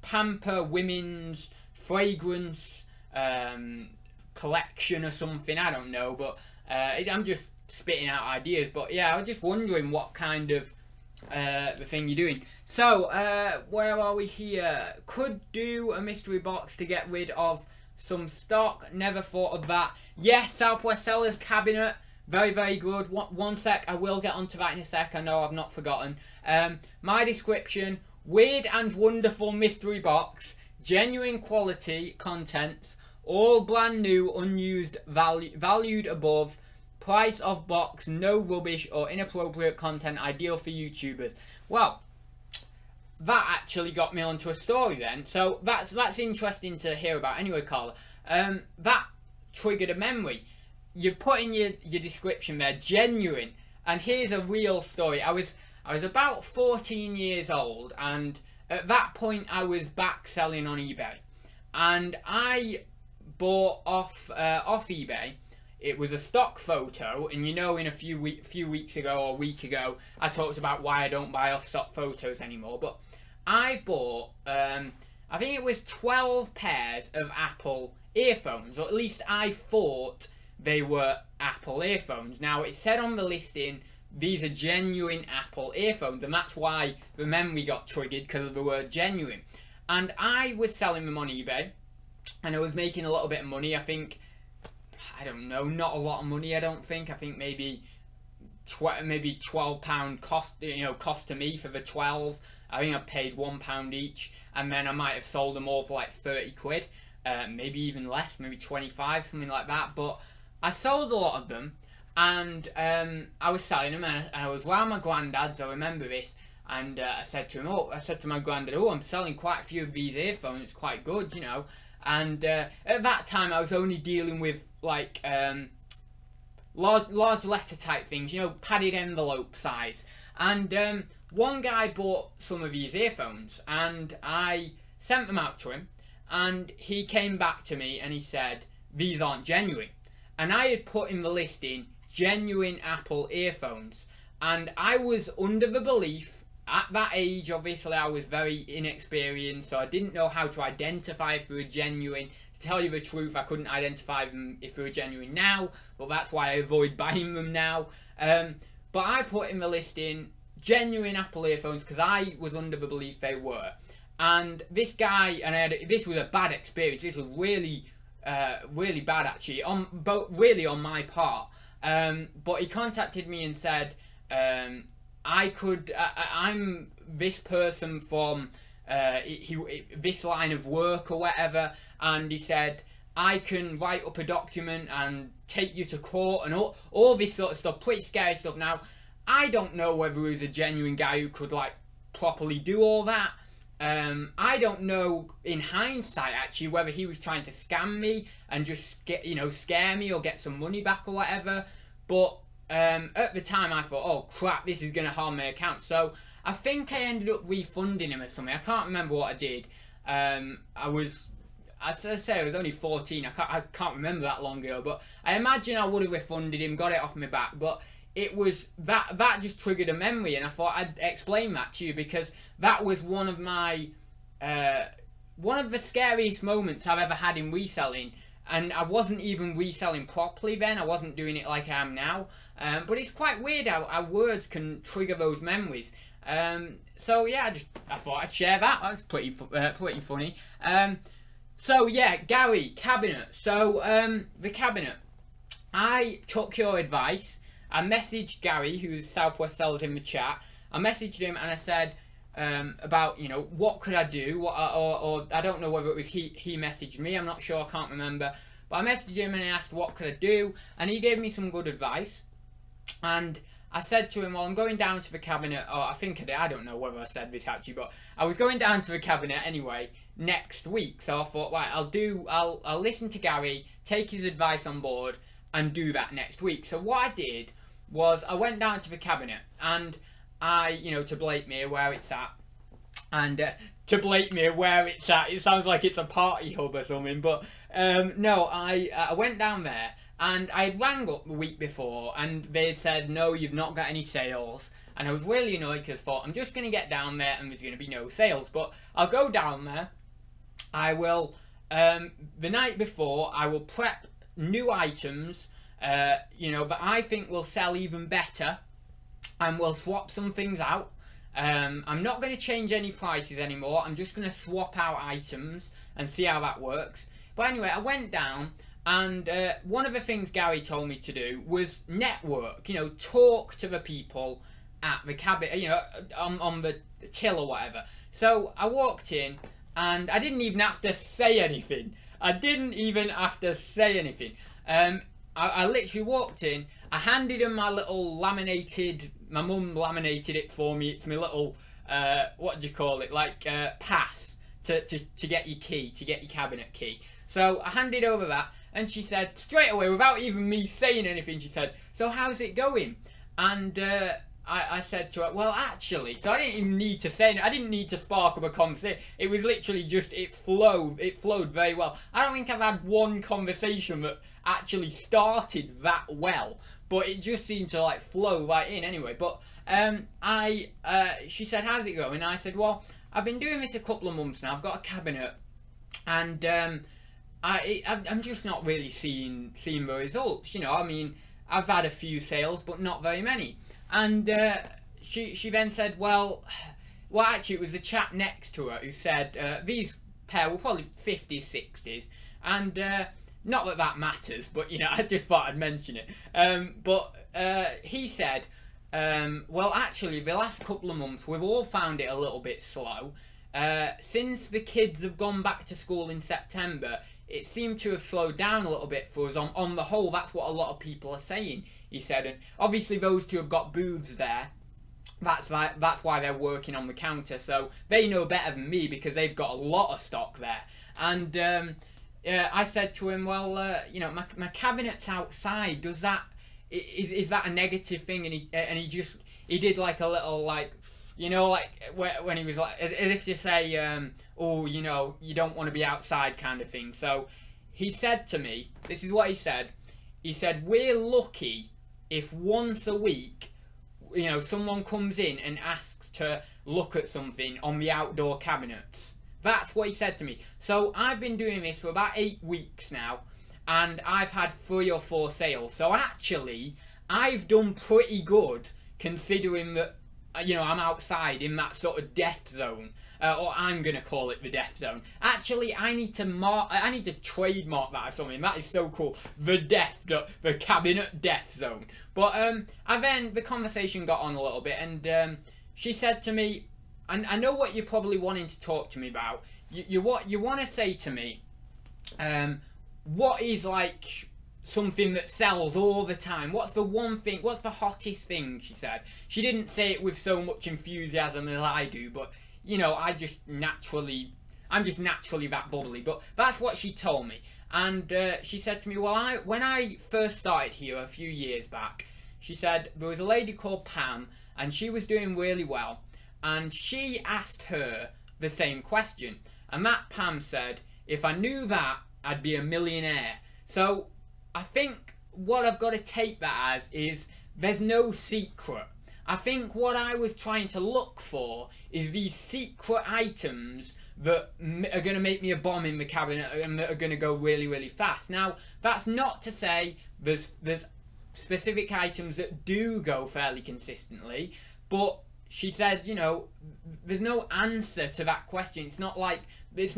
pamper women's fragrance collection or something. I don't know, but I'm just spitting out ideas. But yeah, I was just wondering what kind of the thing you're doing. So where are we here? Could do a mystery box to get rid of some stock. Never thought of that. Yes, Southwest Sellers cabinet, very, very good. One sec, I will get onto that in a sec. I know I've not forgotten. My description: weird and wonderful mystery box, genuine quality contents, All brand new, unused, valued above. Price of box, no rubbish or inappropriate content, ideal for YouTubers. Well, that actually got me onto a story then. So that's interesting to hear about. Anyway, Carla, that triggered a memory. You've put in your description there, genuine. And here's a real story. I was about 14 years old, and at that point I was back selling on eBay, and I bought off eBay. It was a stock photo, and you know, in a few weeks ago or a week ago, I talked about why I don't buy off stock photos anymore. But I bought, I think it was 12 pairs of Apple earphones, or at least I thought they were Apple earphones. Now, it said on the listing, these are genuine Apple earphones, and that's why the memory got triggered, because of the word genuine. And I was selling them on eBay, and I was making a little bit of money. I think, I don't know, not a lot of money, I don't think. I think maybe £12 cost to me for the 12. I think I paid £1 each, and then I might have sold them all for like 30 quid, maybe even less, maybe 25, something like that. But I sold a lot of them, and I was selling them, and I was around my granddad's, I remember this, and I said to my granddad, oh, I'm selling quite a few of these earphones, it's quite good, you know. And at that time I was only dealing with like large letter type things, you know, padded envelope size. And one guy bought some of these earphones, and I sent them out to him, and he came back to me and he said, these aren't genuine. And I had put in the listing, genuine Apple earphones, and I was under the belief, at that age obviously I was very inexperienced, so I didn't know how to identify if they were genuine. To tell you the truth, I couldn't identify them if they were genuine now, but that's why I avoid buying them now. But I put in the listing, genuine Apple earphones, because I was under the belief they were. And this guy, and this was a bad experience, this was really bad actually, really on my part. But he contacted me and said, I'm this person from this line of work or whatever, and he said, I can write up a document and take you to court and all this sort of stuff, pretty scary stuff. Now, I don't know whether he was a genuine guy who could like properly do all that. I don't know in hindsight actually whether he was trying to scam me and just scare me or get some money back or whatever. But at the time I thought, oh crap, this is gonna harm my account. So I think I ended up refunding him or something. I can't remember what I did. As I say, I was only 14. I can't remember that long ago, but I imagine I would have refunded him, got it off my back. But it was that just triggered a memory, and I thought I'd explain that to you, because that was one of my one of the scariest moments I've ever had in reselling. And I wasn't even reselling properly then. I wasn't doing it like I am now. But it's quite weird how words can trigger those memories. So yeah, I thought I'd share that. That was pretty funny. So yeah, Gary, cabinet. So the cabinet. I took your advice. I messaged Gary, who's Southwest Sellers, in the chat. I messaged him and I said about, you know, what could I do? Or I don't know whether it was he messaged me. I'm not sure. I can't remember. But I messaged him and I asked what could I do, and he gave me some good advice. And I said to him, well, I'm going down to the cabinet, or I think I did, I don't know whether I said this actually, but I was going down to the cabinet anyway next week. So I thought, right, I'll listen to Gary, take his advice on board, and do that next week. So what I did was I went down to the cabinet, and I, you know, to Blakemere where it's at, and to Blakemere where it's at, it sounds like it's a party hub or something, but no, I went down there, and I rang up the week before, and they said, no, you've not got any sales. And I was really annoyed, because I thought, I'm just going to get down there and there's going to be no sales. But I'll go down there. I will, the night before, I will prep new items, you know, that I think will sell even better. And we'll swap some things out. I'm not going to change any prices anymore. I'm just going to swap out items and see how that works. But anyway, I went down. And one of the things Gary told me to do was network, you know, talk to the people at the cabinet, you know, on the till or whatever. So I walked in, and I didn't even have to say anything. I didn't even have to say anything. I literally walked in, I handed him my little laminated, my mum laminated it for me, it's my little, what do you call it, like, pass to get your key, to get your cabinet key. So I handed over that, and she said, straight away, without even me saying anything, she said, so how's it going? And I said to her, well, actually, so I didn't even need to say, I didn't need to spark up a conversation. It was literally just, it flowed very well. I don't think I've had one conversation that actually started that well, but it just seemed to like flow right in anyway. But she said, how's it going? And I said, well, I've been doing this a couple of months now. I've got a cabinet, and I'm just not really seeing the results. You know, I mean, I've had a few sales, but not very many. And she then said, well, actually, it was the chap next to her who said these pair were probably 50s, 60s, and not that that matters, but you know, I just thought I'd mention it. But he said, well, actually, the last couple of months we've all found it a little bit slow. Since the kids have gone back to school in September, it seemed to have slowed down a little bit for us. On the whole, that's what a lot of people are saying, he said. And obviously those two have got booths there. That's why they're working on the counter. So they know better than me because they've got a lot of stock there. And I said to him, well, you know, my cabinet's outside. Is that a negative thing? And he did like a little, like, you know, like when he was like, as if to say, oh, you know, you don't want to be outside kind of thing. So he said to me, this is what he said. He said, we're lucky if once a week, you know, someone comes in and asks to look at something on the outdoor cabinets. That's what he said to me. So I've been doing this for about 8 weeks now, and I've had 3 or 4 sales. So actually, I've done pretty good considering that, you know, I'm outside in that sort of death zone, or I'm gonna call it the death zone. Actually, I need to trademark that or something. That is so cool. The cabinet death zone. But then the conversation got on a little bit, and she said to me, and I know what you're probably wanting to talk to me about. You want to say to me, what is like something that sells all the time? What's the one thing, what's the hottest thing, she said. She didn't say it with so much enthusiasm as I do, but, you know, I'm just naturally that bubbly, but that's what she told me. And she said to me, well, when I first started here a few years back, she said, there was a lady called Pam, and she was doing really well, and she asked her the same question, and that Pam said, if I knew that, I'd be a millionaire. So I think what I've got to take that as is there's no secret. I think what I was trying to look for is these secret items that are going to make me a bomb in the cabinet and that are going to go really, really fast. Now, that's not to say there's specific items that do go fairly consistently, but she said, you know, there's no answer to that question. It's not like there's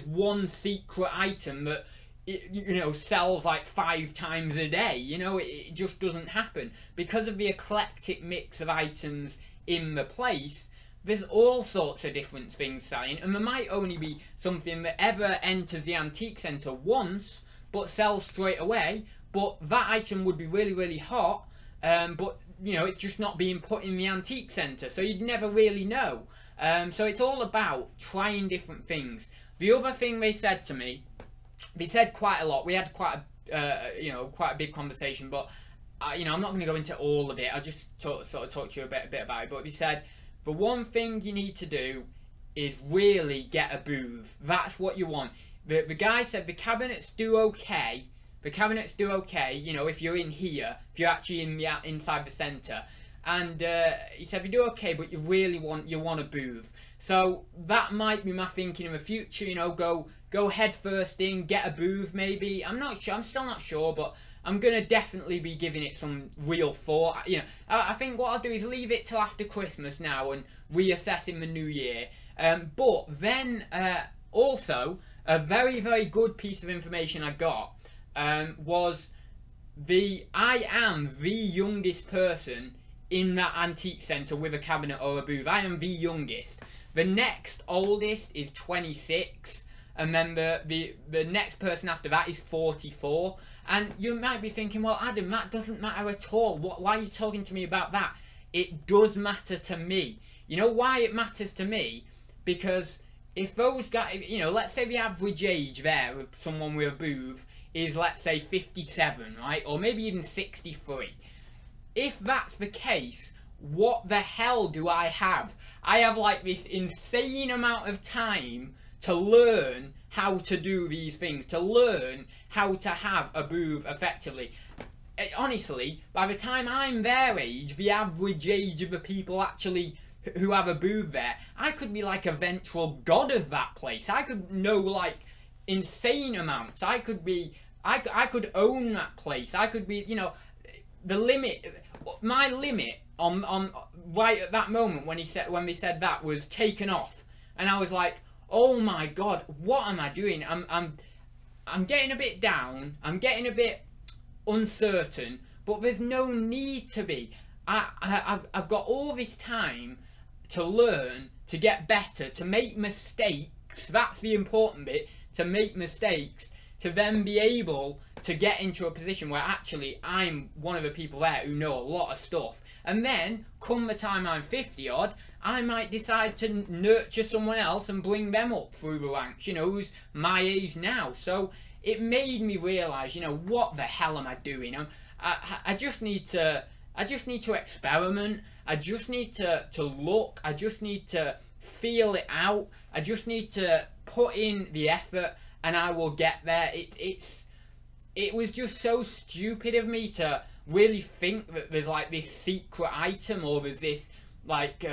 one secret item that, you know, sells like 5 times a day. You know, it just doesn't happen. Because of the eclectic mix of items in the place, there's all sorts of different things selling, and there might only be something that ever enters the antique centre once, but sells straight away, but that item would be really, really hot, but, you know, it's just not being put in the antique centre, so you'd never really know. So it's all about trying different things. The other thing they said to me, they said quite a lot. We had quite a big conversation, but you know, I'm not going to go into all of it. I'll just sort of talk to you a bit about it. But they said the one thing you need to do is really get a booth. That's what you want. The guy said the cabinets do okay. The cabinets do okay. You know, if you're in here, if you're actually inside the centre. And he said we do okay, but you really want a booth. So that might be my thinking in the future. You know, go head first in, get a booth maybe. I'm not sure. I'm still not sure, but I'm gonna definitely be giving it some real thought. You know, I think what I'll do is leave it till after Christmas now and reassess in the new year. But then also a very, very good piece of information I got was I am the youngest person in that antique centre with a cabinet or a booth. I am the youngest. The next oldest is 26. and then the next person after that is 44. And you might be thinking, well, Adam, that doesn't matter at all. Why are you talking to me about that? It does matter to me. You know why it matters to me? Because if those guys, you know, let's say the average age there of someone with a booth is, let's say, 57, right? Or maybe even 63. If that's the case, what the hell do I have? I have like this insane amount of time to learn how to do these things, to learn how to have a booth effectively. Honestly, by the time I'm their age, the average age of the people actually who have a booth there, I could be like a ventral god of that place. I could know like insane amounts. I could own that place. I could be, you know, the limit, my limit on right at that moment when they said that was taken off, and I was like, oh my god, what am I doing? I'm getting a bit down. I'm getting a bit uncertain, but there's no need to be. I've got all this time to learn, to get better, to make mistakes. That's the important bit, to make mistakes, to then be able to get into a position where actually I'm one of the people there who know a lot of stuff. And then, come the time I'm 50 odd, I might decide to nurture someone else and bring them up through the ranks, you know, who's my age now. So it made me realise, you know, what the hell am I doing? I just need to experiment. I just need to look. I just need to feel it out. I just need to put in the effort, and I will get there. It was just so stupid of me to really think that there's like this secret item, or there's this like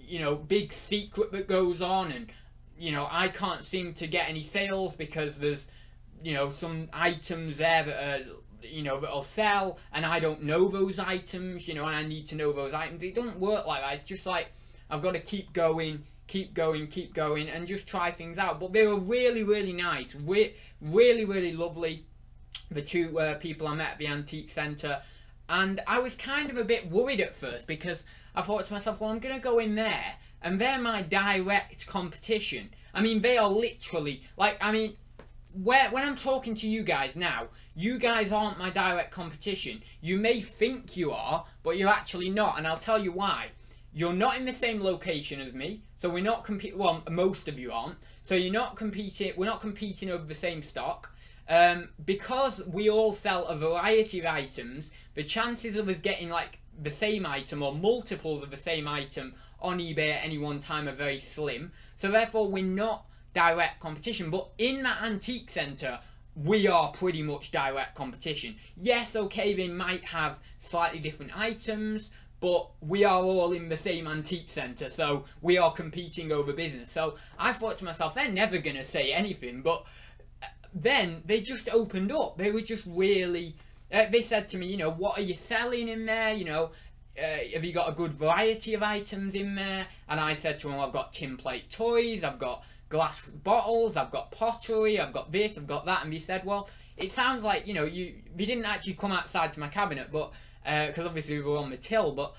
you know, big secret that goes on, and you know, I can't seem to get any sales because there's, you know, some items there that are, you know, that'll sell, and I don't know those items, you know, and I need to know those items. It doesn't work like that. It's just like I've got to keep going, and just try things out. But they were really, really nice, really, really lovely, the two people I met at the antique centre. And I was kind of a bit worried at first, because I thought to myself, well, I'm going to go in there, and they're my direct competition. I mean, they are literally, like, I mean, when I'm talking to you guys now, you guys aren't my direct competition. You may think you are, but you're actually not, and I'll tell you why. You're not in the same location as me, so we're not competing. Well, most of you aren't, so you're not competing. We're not competing over the same stock. Because we all sell a variety of items, the chances of us getting like the same item or multiples of the same item on eBay at any one time are very slim. So therefore, we're not direct competition. But in that antique centre, we are pretty much direct competition. Yes, okay, they might have slightly different items, but we are all in the same antique centre, so we are competing over business. So I thought to myself, they're never going to say anything, but then they just opened up. They were just really, they said to me, you know, what are you selling in there? You know, have you got a good variety of items in there? And I said to them, I've got tin plate toys, I've got glass bottles, I've got pottery, I've got this, I've got that. And they said, well, it sounds like, you know, they didn't actually come outside to my cabinet, but because obviously we were on the till, but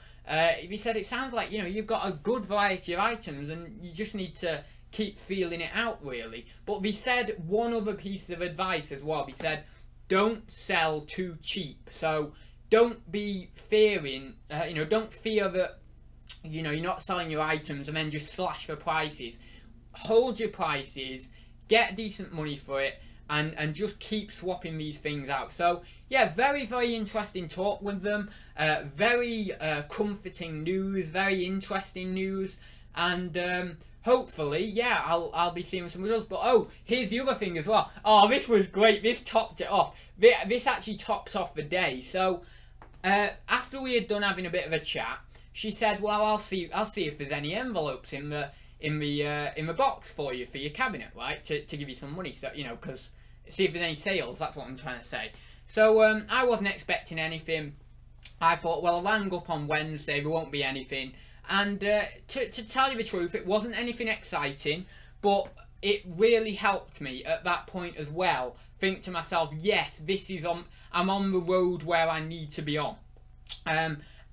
he said, it sounds like, you know, you've got a good variety of items, and you just need to keep feeling it out, really. But they said one other piece of advice as well. They said, don't sell too cheap. So don't be fearing, you know, don't fear that, you know, you're not selling your items and then just slash the prices. Hold your prices, get decent money for it, and just keep swapping these things out. So yeah, very, very interesting talk with them. Very comforting news, very interesting news, and hopefully, yeah, I'll be seeing some results. But oh, here's the other thing as well. Oh, this was great. This topped it off. This actually topped off the day. So after we had done having a bit of a chat, she said, "Well, I'll see if there's any envelopes in the box for you for your cabinet, right? To give you some money. So you know, because see if there's any sales. That's what I'm trying to say." So I wasn't expecting anything. I thought, well, I rang up on Wednesday. There won't be anything. And to tell you the truth, it wasn't anything exciting, but it really helped me at that point as well. Think to myself, yes, I'm on the road where I need to be on.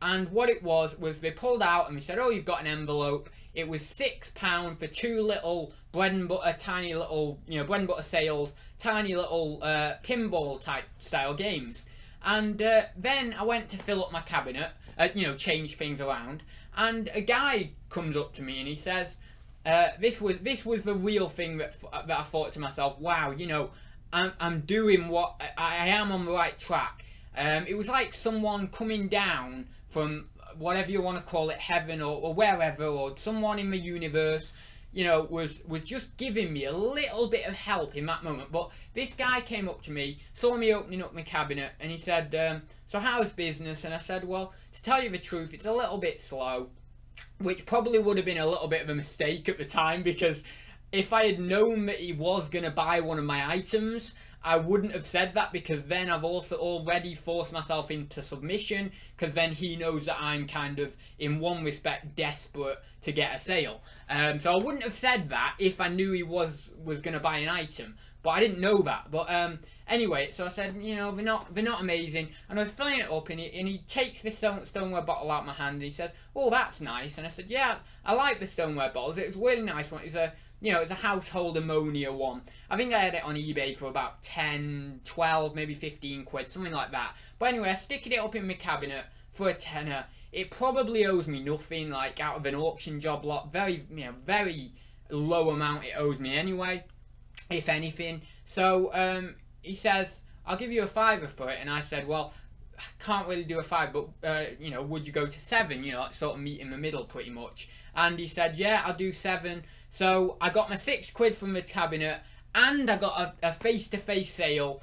And what it was they pulled out and we said, oh, you've got an envelope. It was £6 for 2 little bread and butter, tiny little, bread and butter sales, tiny little pinball type style games. And then I went to fill up my cabinet, change things around, and a guy comes up to me and he says, this was the real thing that I thought to myself, wow, I'm doing what I am on the right track. It was like someone coming down from whatever you want to call it, heaven or wherever, or someone in the universe, was just giving me a little bit of help in that moment. But this guy came up to me, saw me opening up my cabinet, and he said, so how's business? And I said, well, to tell you the truth, it's a little bit slow, which probably would have been a little bit of a mistake at the time, because if I had known that he was going to buy one of my items, I wouldn't have said that, because then I've also already forced myself into submission, because then he knows that I'm kind of, in one respect, desperate to get a sale. So I wouldn't have said that if I knew he was going to buy an item, but I didn't know that. But anyway, so I said, they're not amazing, and I was filling it up, and he takes this stoneware bottle out of my hand, and he says, oh, that's nice. And I said, yeah, I like the stoneware bottles. It was a really nice one. It was it's a household ammonia one. I think I had it on eBay for about 10, 12, maybe 15 quid, something like that. But anyway, I sticking it up in my cabinet for a tenner. It probably owes me nothing, like out of an auction job lot. Very, very low amount it owes me anyway, if anything. So he says, I'll give you a £5 for it. And I said, well, I can't really do a £5, but would you go to 7? Sort of meet in the middle pretty much. And he said, yeah, I'll do 7. So I got my 6 quid from the cabinet, and I got a face-to-face sale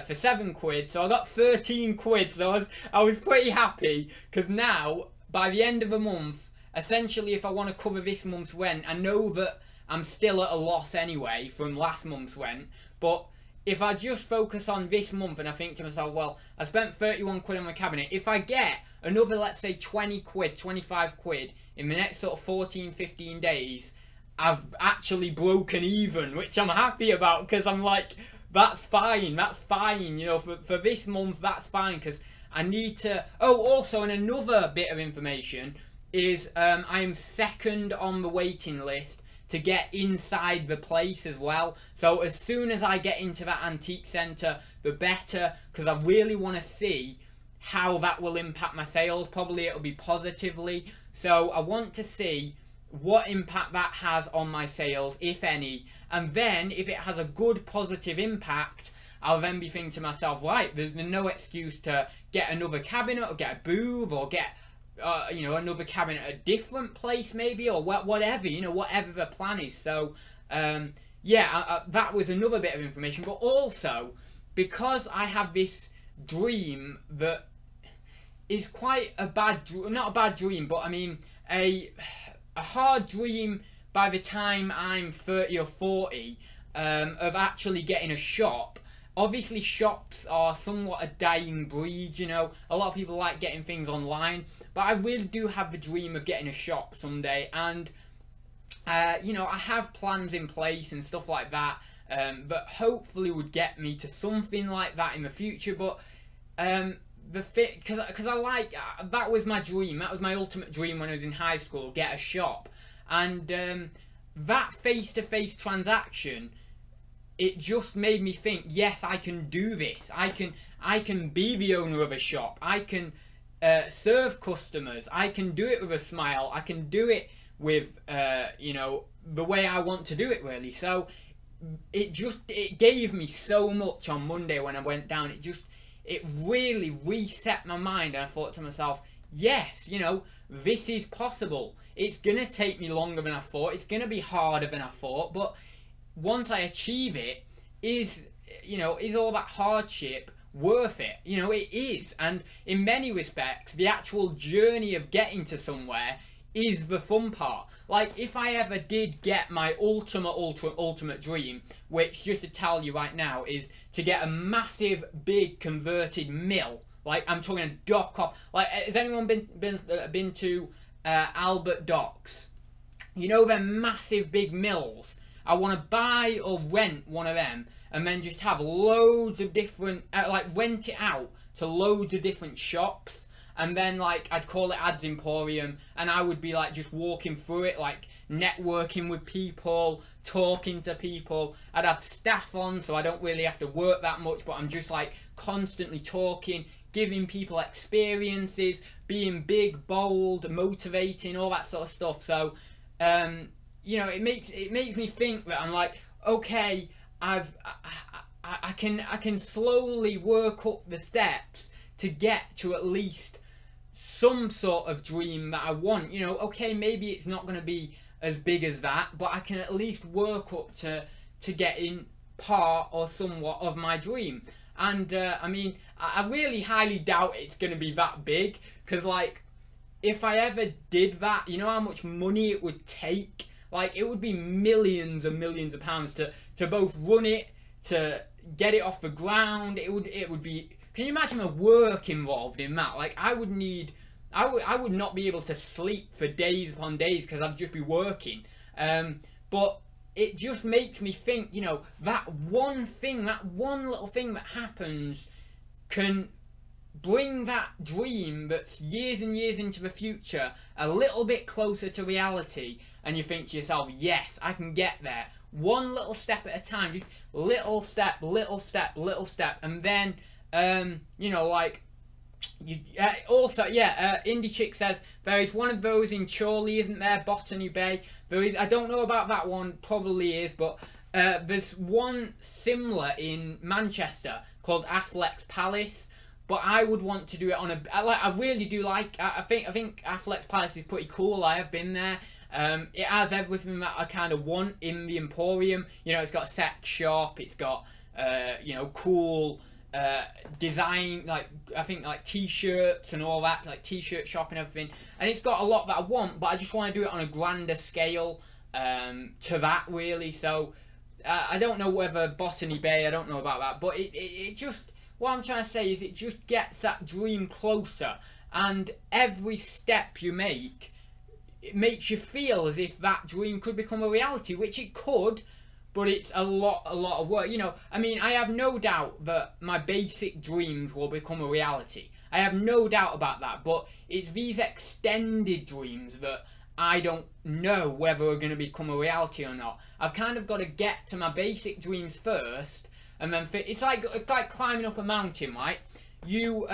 for 7 quid. So I got 13 quid. So I was pretty happy, because now, by the end of the month, essentially if I want to cover this month's rent, I know that I'm still at a loss anyway from last month's rent, but if I just focus on this month and I think to myself, well, I spent 31 quid on my cabinet, if I get another, let's say 20 quid, 25 quid in the next sort of 14, 15 days, I've actually broken even, which I'm happy about, because I'm like, that's fine, for this month, that's fine, because I need to... Oh, also, and another bit of information is I am second on the waiting list to get inside the place as well. So as soon as I get into that antique centre, the better, because I really want to see how that will impact my sales. Probably it'll be positively. So I want to see what impact that has on my sales, if any. And then if it has a good positive impact, I'll then be thinking to myself, right, there's no excuse to get another cabinet or get a booth or get another cabinet at a different place maybe, or whatever, whatever the plan is. So that was another bit of information. But also, because I have this dream that is quite a not a bad dream, but I mean a hard dream by the time I'm 30 or 40, of actually getting a shop. Obviously shops are somewhat a dying breed, a lot of people like getting things online, but I really do have the dream of getting a shop someday. And I have plans in place and stuff like that, that hopefully would get me to something like that in the future. But because I like, that was my dream, that was my ultimate dream when I was in high school, get a shop. And that face-to-face transaction, it just made me think, yes, I can do this. I can be the owner of a shop. I can serve customers. I can do it with a smile. I can do it with the way I want to do it, really. So it gave me so much on Monday when I went down. It really reset my mind, and I thought to myself, yes, this is possible. It's gonna take me longer than I thought. It's gonna be harder than I thought, but once I achieve it, is all that hardship worth it? It is. And in many respects, the actual journey of getting to somewhere is the fun part. Like, if I ever did get my ultimate dream, which, just to tell you right now, is to get a massive, big converted mill. Like, I'm talking a dock off. Like, has anyone been to Albert Docks? Them massive big mills. I want to buy or rent one of them, and then just have loads of different, rent it out to loads of different shops. and then like I'd call it Ads Emporium, and I would be like just walking through it, like networking with people, talking to people. I'd have staff on, so I don't really have to work that much, but I'm just like constantly talking, giving people experiences, being big, bold, motivating, all that sort of stuff. So you know, it makes me think that I'm like, okay, I can slowly work up the steps to get to at least some sort of dream that I want. You know, okay, maybe it's not going to be as big as that, but I can at least work up to getting part or somewhat of my dream. And I mean, I really highly doubt it's going to be that big, because like, if I ever did that, you know how much money it would take? Like, it would be millions and millions of pounds to both run it, to get it off the ground. It would be, can you imagine the work involved in that? Like, I would not be able to sleep for days upon days, because I'd just be working. But it just makes me think, you know, that one thing, that one little thing that happens can bring that dream that's years and years into the future a little bit closer to reality, and you think to yourself, yes, I can get there. One little step at a time, just little step, little step, little step, and then, you know, like, also, yeah, Indie Chick says, there is one of those in Chorley, isn't there? Botany Bay. There is, I don't know about that one, probably is, but there's one similar in Manchester called Affleck's Palace. But I would want to do it on I really do like, I think Affleck's Palace is pretty cool. I have been there. It has everything that I kind of want in the Emporium. You know, it's got a sex shop, it's got, you know, cool design, like, I think like t-shirts and all that, like t-shirt shop and everything. And it's got a lot that I want, but I just want to do it on a grander scale to that, really. So, I don't know whether Botany Bay, I don't know about that, but it just, what I'm trying to say is it just gets that dream closer, and every step you make, it makes you feel as if that dream could become a reality, which it could, but it's a lot of work. You know, I mean, I have no doubt that my basic dreams will become a reality. I have no doubt about that, but it's these extended dreams that I don't know whether are going to become a reality or not. I've kind of got to get to my basic dreams first, and then it's like climbing up a mountain, right? You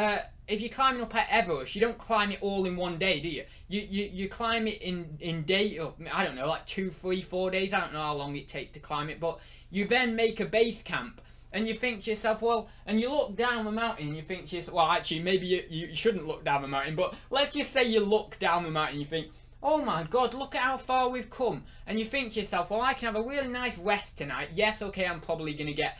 if you're climbing up at Everest, you don't climb it all in one day, do you? You climb it in day, I don't know, like 2, 3, 4 days. I don't know how long it takes to climb it, but you then make a base camp, and you think to yourself, well, and you look down the mountain, and you think to yourself, well, actually, maybe you shouldn't look down the mountain, but let's just say you look down the mountain, and you think, oh my god, look at how far we've come. And you think to yourself, well, I can have a really nice rest tonight. Yes, okay, I'm probably going to get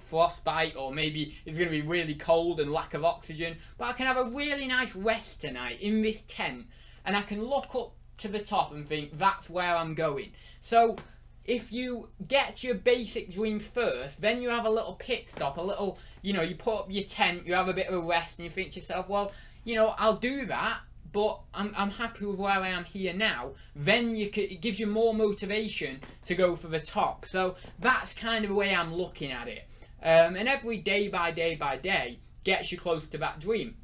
frostbite, or maybe it's going to be really cold and lack of oxygen, but I can have a really nice rest tonight in this tent, and I can look up to the top and think, that's where I'm going. So if you get your basic dreams first, then you have a little pit stop, a little, you know, you put up your tent, you have a bit of a rest, and you think to yourself, well, you know, I'll do that, but I'm happy with where I am here now. Then it gives you more motivation to go for the top. So that's kind of the way I'm looking at it. And every day by day by day gets you close to that dream.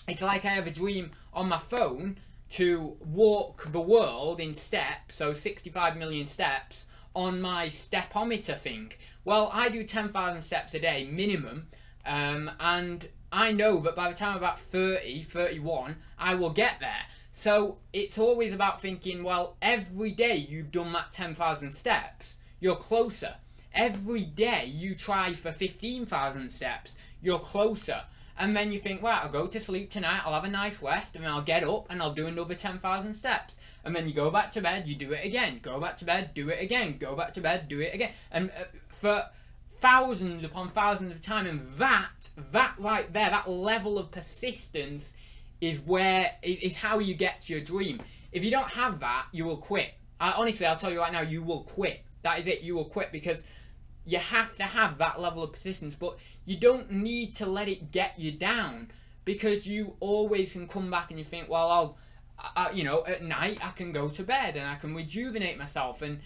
It's like I have a dream on my phone to walk the world in steps, so 65 million steps, on my stepometer thing. Well, I do 10,000 steps a day minimum, and I know that by the time I'm about 30, 31, I will get there. So it's always about thinking, well, every day you've done that 10,000 steps, you're closer. Every day you try for 15,000 steps, you're closer. And then you think, well, I'll go to sleep tonight, I'll have a nice rest, and then I'll get up and I'll do another 10,000 steps. And then you go back to bed, you do it again. Go back to bed, do it again. Go back to bed, do it again. And for thousands upon thousands of time, and that right there, that level of persistence is how you get to your dream. If you don't have that, you will quit. Honestly, I'll tell you right now, you will quit. That is it, you will quit, because you have to have that level of persistence, but you don't need to let it get you down, because you always can come back and you think, well, you know, at night I can go to bed and I can rejuvenate myself, and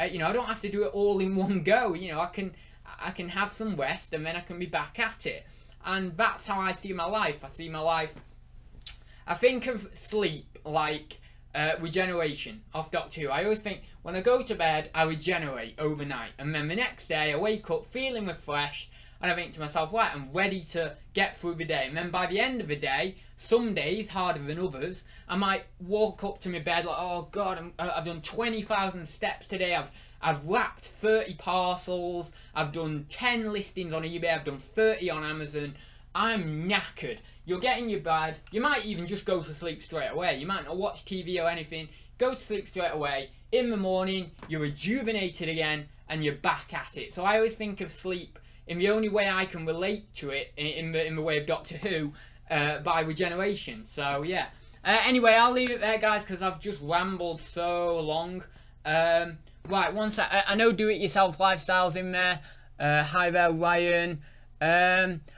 you know, I don't have to do it all in one go. You know, I can have some rest and then I can be back at it. And that's how I see my life. I see my life I think of sleep like regeneration off Doctor Who. I always think when I go to bed, I regenerate overnight, and then the next day I wake up feeling refreshed, and I think to myself, right, I'm ready to get through the day. And then by the end of the day, some days harder than others, I might walk up to my bed like, oh God, I've done 20,000 steps today. I've wrapped 30 parcels. I've done 10 listings on eBay. I've done 30 on Amazon. I'm knackered. You'll get in your bed. You might even just go to sleep straight away. You might not watch TV or anything. Go to sleep straight away. In the morning, you're rejuvenated again, and you're back at it. So I always think of sleep in the only way I can relate to it, in the way of Doctor Who, by regeneration. So yeah. Anyway, I'll leave it there, guys, because I've just rambled so long. Right, one sec. I know do-it-yourself lifestyles in there. Hi there, Ryan.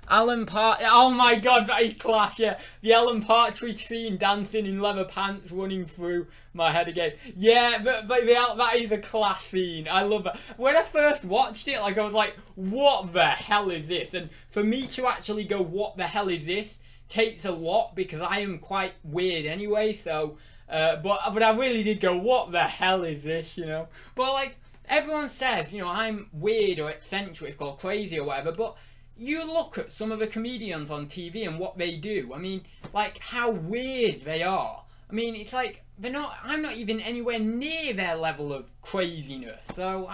Alan oh my God, that is class, yeah. The Alan Partridge scene, dancing in leather pants, running through my head again. Yeah, but that is a class scene. I love it. When I first watched it, like, I was like, what the hell is this? And for me to actually go, what the hell is this, takes a lot, because I am quite weird anyway, so, but I really did go, what the hell is this, you know? But, like, everyone says, you know, I'm weird or eccentric or crazy or whatever, but you look at some of the comedians on TV and what they do. I mean, like, how weird they are. I mean, it's like, I'm not even anywhere near their level of craziness. So,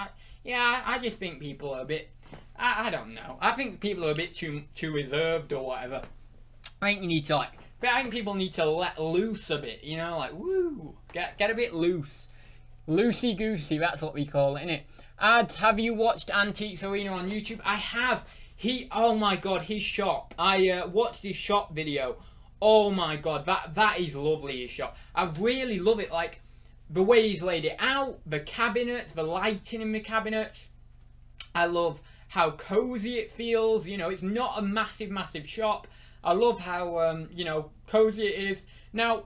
I just think people are a bit, I don't know. I think people are a bit too reserved or whatever. I think you need to, like, I think people need to let loose a bit, you know, like, woo, get a bit loose. Loosey-goosey, that's what we call it, innit? Ads, have you watched Antiques Arena on YouTube? I have. Oh my God, his shop. I watched his shop video. Oh my God, that is lovely, his shop. I really love it, like, the way he's laid it out, the cabinets, the lighting in the cabinets. I love how cozy it feels, you know, it's not a massive shop. I love how, you know, cozy it is. Now,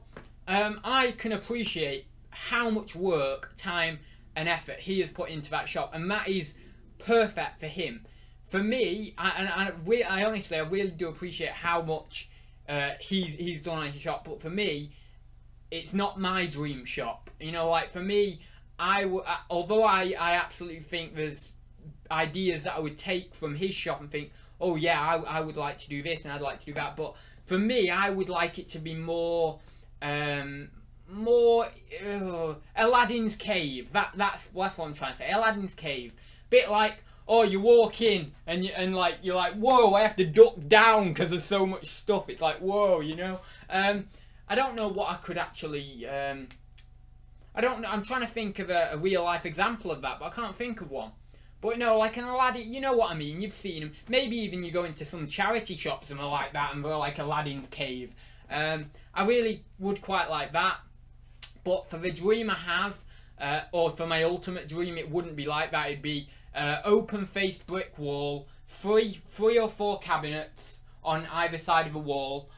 I can appreciate how much work, time, and effort he has put into that shop, and that is perfect for him. For me, I honestly, I really do appreciate how much he's done on his shop, but for me, it's not my dream shop. You know, like, for me, although I absolutely think there's ideas that I would take from his shop and think, oh yeah, I would like to do this and I'd like to do that, but for me, I would like it to be more Aladdin's Cave. That's what I'm trying to say. Aladdin's Cave, bit like, oh, you walk in and like you're like, whoa, I have to duck down because there's so much stuff. It's like, whoa, you know. I don't know what I could actually. I don't know. I'm trying to think of a real life example of that, but I can't think of one. But no, like an Aladdin, you know what I mean. You've seen them. Maybe even you go into some charity shops and they're like that, and they're like Aladdin's Cave. I really would quite like that. But for the dream I have, or for my ultimate dream, it wouldn't be like that. It'd be open-faced brick wall, three or four cabinets on either side of the wall,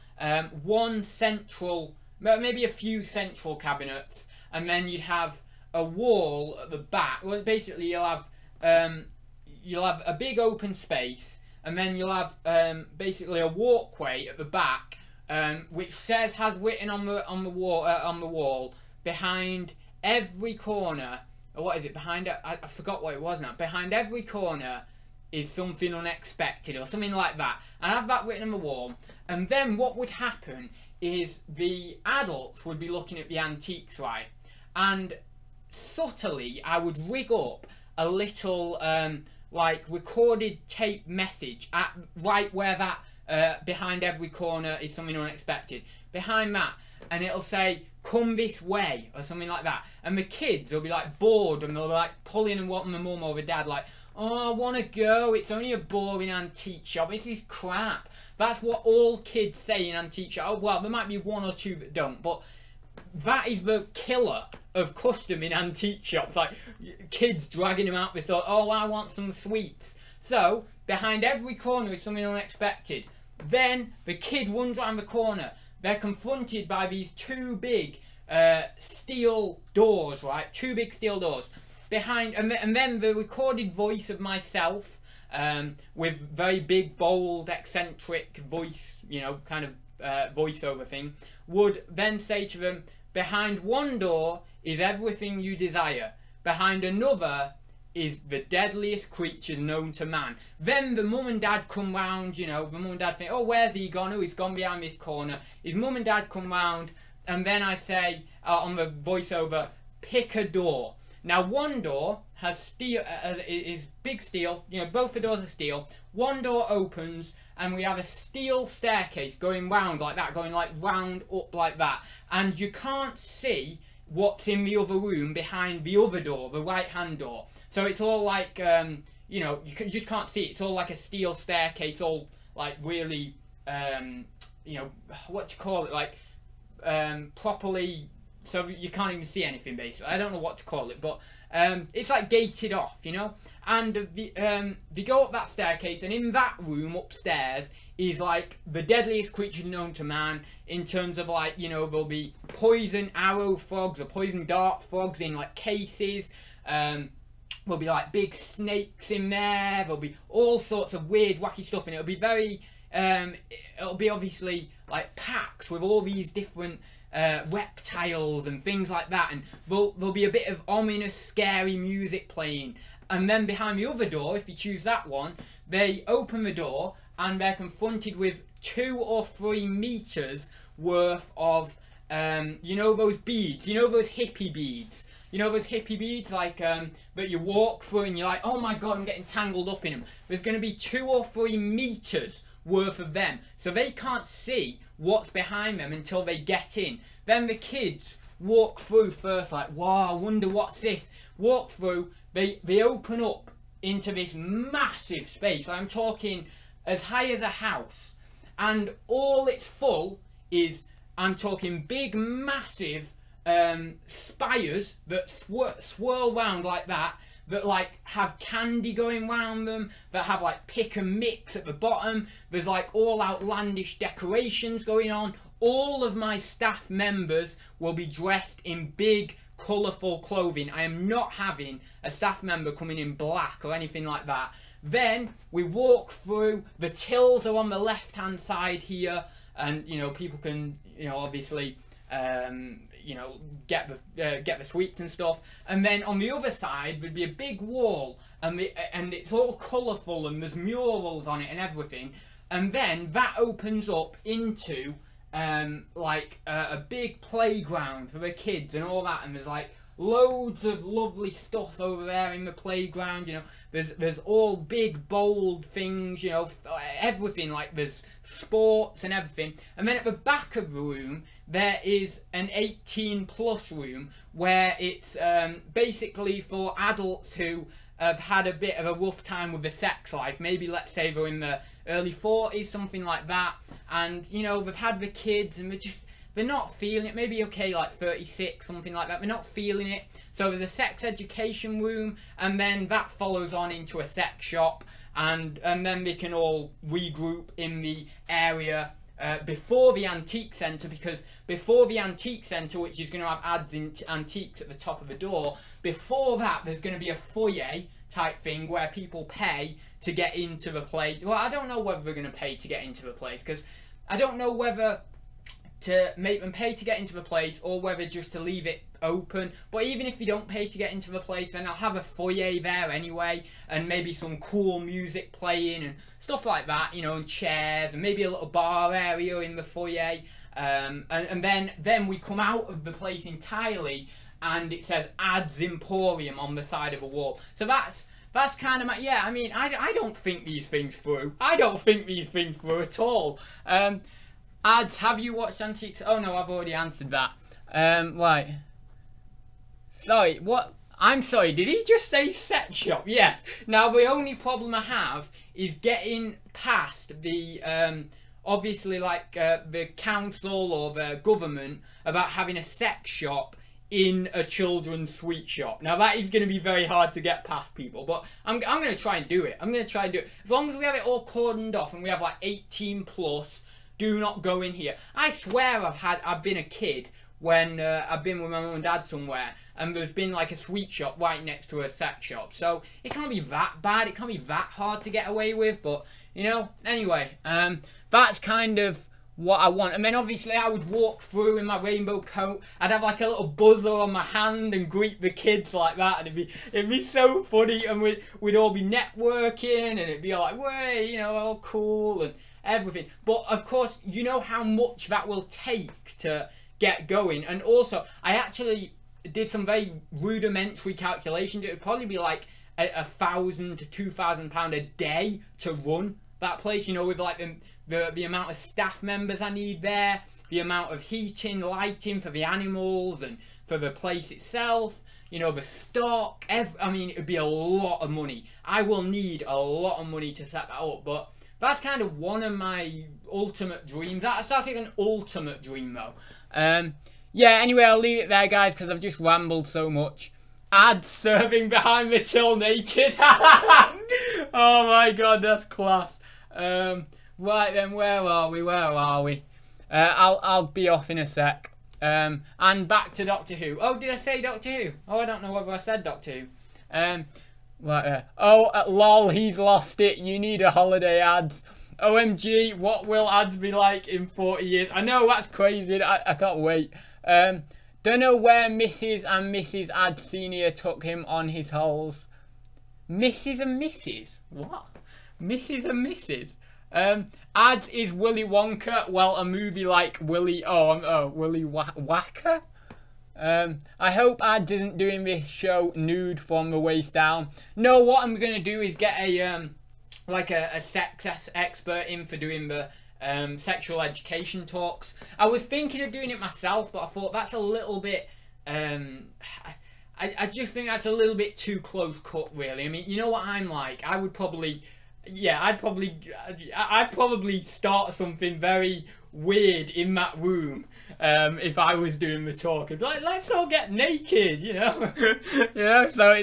one central, maybe a few central cabinets, and then you'd have a wall at the back. Well, basically you'll have a big open space, and then you'll have basically a walkway at the back, which has written on the wall behind every corner. What is it? Behind it, I forgot what it was now. Behind every corner is something unexpected or something like that. And I have that written on the wall. And then what would happen is the adults would be looking at the antiques, right? And subtly, I would rig up a little like recorded tape message at right where that behind every corner is something unexpected. Behind that, and it'll say, come this way, or something like that. And the kids will be like bored, and they'll be like pulling and wanting the mum or the dad, like, oh, I want to go, it's only a boring antique shop, this is crap. That's what all kids say in antique shop. Oh, well, there might be one or two that don't, but that is the killer of custom in antique shops. Like, kids dragging them out with thought, oh, I want some sweets. So, behind every corner is something unexpected. Then, the kid runs around the corner. They're confronted by these two big steel doors, right? Two big steel doors. Behind, and then the recorded voice of myself, with very big, bold, eccentric voice, you know, kind of voiceover thing, would then say to them, behind one door is everything you desire. Behind another is the deadliest creature known to man. Then the mum and dad come round, you know, the mum and dad think, oh, where's he gone? Oh, he's gone behind this corner. His mum and dad come round, and then I say, on the voiceover, pick a door. Now, one door has steel, is big steel, you know, both the doors are steel. One door opens, and we have a steel staircase going round like that, going like round up like that. And you can't see what's in the other room behind the other door, the right-hand door. So it's all like, you know, you just can't see it. It's all like a steel staircase, all like really, you know, what do you call it, like, properly, so you can't even see anything basically. I don't know what to call it, but it's like gated off, you know. And they go up that staircase, and in that room upstairs is like the deadliest creature known to man, in terms of like, you know, there'll be poison arrow frogs or poison dart frogs in like cases. There'll be like big snakes in there. There'll be all sorts of weird, wacky stuff, and it'll be very, it'll be obviously like packed with all these different reptiles and things like that, and there'll be a bit of ominous, scary music playing. And then behind the other door, if you choose that one, they open the door and they're confronted with 2 or 3 meters worth of, you know, those beads, you know, those hippie beads. You know those hippie beads, like, that you walk through and you're like, oh my god, I'm getting tangled up in them. There's going to be 2 or 3 meters worth of them. So they can't see what's behind them until they get in. Then the kids walk through first, like, wow, I wonder what's this. Walk through, they open up into this massive space. I'm talking as high as a house. And all it's full is, I'm talking big, massive spires that swirl round like that like have candy going round them, that have like pick and mix at the bottom. There's like all outlandish decorations going on. All of my staff members will be dressed in big colourful clothing. I am not having a staff member coming in black or anything like that. Then we walk through, the tills are on the left hand side here, and you know, people can, you know, obviously you know, get the sweets and stuff. And then on the other side would be a big wall, and it's all colourful, and there's murals on it and everything. And then that opens up into like a big playground for the kids and all that. And there's like loads of lovely stuff over there in the playground. You know, there's all big bold things, you know, everything, like there's sports and everything. And then at the back of the room there is an 18+ room, where it's basically for adults who have had a bit of a rough time with the sex life. Maybe, let's say, they're in the early 40s, something like that, and you know, they've had the kids and they're not feeling it. Maybe, okay, like 36, something like that, they're not feeling it. So there's a sex education room, and then that follows on into a sex shop, and then they can all regroup in the area before the antique centre, because before the antique centre, which is going to have ads in antiques at the top of the door, before that there's going to be a foyer type thing where people pay to get into the place. Well, I don't know whether they're going to pay to get into the place, because I don't know whether to make them pay to get into the place or whether just to leave it open. But even if you don't pay to get into the place, then I'll have a foyer there anyway, and maybe some cool music playing and stuff like that, you know, and chairs, and maybe a little bar area in the foyer. And then we come out of the place entirely, and it says Ads Emporium on the side of a wall. So that's kind of my, yeah, I mean, I don't think these things through. I don't think these things through at all. Ads, have you watched Antiques? Oh no, I've already answered that. Right. Sorry, what? I'm sorry, did he just say sex shop? Yes. Now, the only problem I have is getting past the, obviously, like, the council or the government about having a sex shop in a children's sweet shop. Now, that is going to be very hard to get past, people, but I'm going to try and do it. I'm going to try and do it. As long as we have it all cordoned off and we have, like, 18+, do not go in here. I swear I've been a kid when I've been with my mum and dad somewhere, and there's been like a sweet shop right next to a sex shop. So it can't be that bad. It can't be that hard to get away with. But you know, anyway, that's kind of what I want. And then obviously I would walk through in my rainbow coat. I'd have like a little buzzer on my hand and greet the kids like that, and it'd be so funny, and we'd all be networking, and it'd be all like, way, you know, all cool and everything. But of course, you know how much that will take to get going. And also, I actually did some very rudimentary calculations. It would probably be like £1,000 to £2,000 a day to run that place, you know, with like the amount of staff members I need there, the amount of heating, lighting for the animals and for the place itself, you know, the stock, I mean, it would be a lot of money. I will need a lot of money to set that up, but that's kind of one of my ultimate dreams. That's like an ultimate dream though. Yeah, anyway, I'll leave it there, guys, because I've just rambled so much. Ads serving behind the till naked. Oh my god, that's class. Right then, where are we? I'll be off in a sec. And back to Doctor Who. Oh, did I say Doctor Who? Oh, I don't know whether I said Doctor Who. Right, lol, he's lost it. You need a holiday, Ads. OMG, what will Ads be like in 40 years? I know, that's crazy. I can't wait. Don't know where Mrs. and Mrs. Ads Senior took him on his holes. Mrs. and Mrs.? What? Mrs. and Mrs.? Ads is Willy Wonka. Well, a movie like Willy Wacker. I hope Ads isn't doing this show nude from the waist down. No, what I'm gonna do is get a like a sex expert in for doing the sexual education talks. I was thinking of doing it myself, but I thought that's a little bit I just think that's a little bit too close cut, really. I mean, you know what I'm like. I would probably, yeah, I'd probably start something very weird in that room if I was doing the talk. I'd be like, let's all get naked, you know. You know, so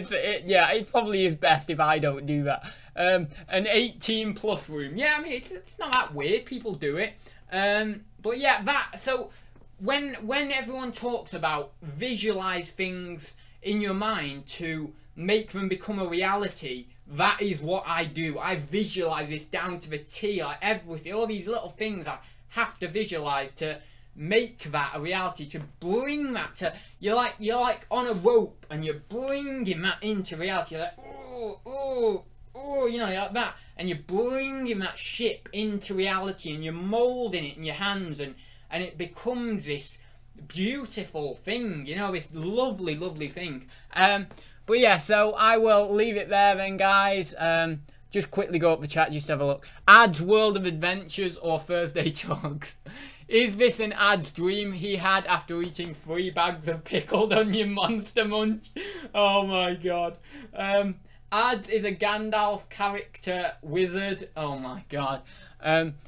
yeah, it probably is best if I don't do that. An 18+ room. Yeah, I mean, it's not that weird. People do it. But yeah, so when everyone talks about visualize things in your mind to make them become a reality, that is what I do. I visualize this down to the T, like everything, all these little things I have to visualize to make that a reality, to bring that to, you're like on a rope and you're bringing that into reality. You're like, oh, you know, like that, and you're bringing that ship into reality and you're molding it in your hands, and it becomes this beautiful thing, you know, this lovely thing. But yeah, so I will leave it there then, guys. Just quickly go up the chat, just have a look. Ads World of Adventures or Thursday Talks. Is this an Ads dream he had after eating 3 bags of pickled onion monster munch? Oh my god. Ads is a Gandalf character wizard. Oh my god.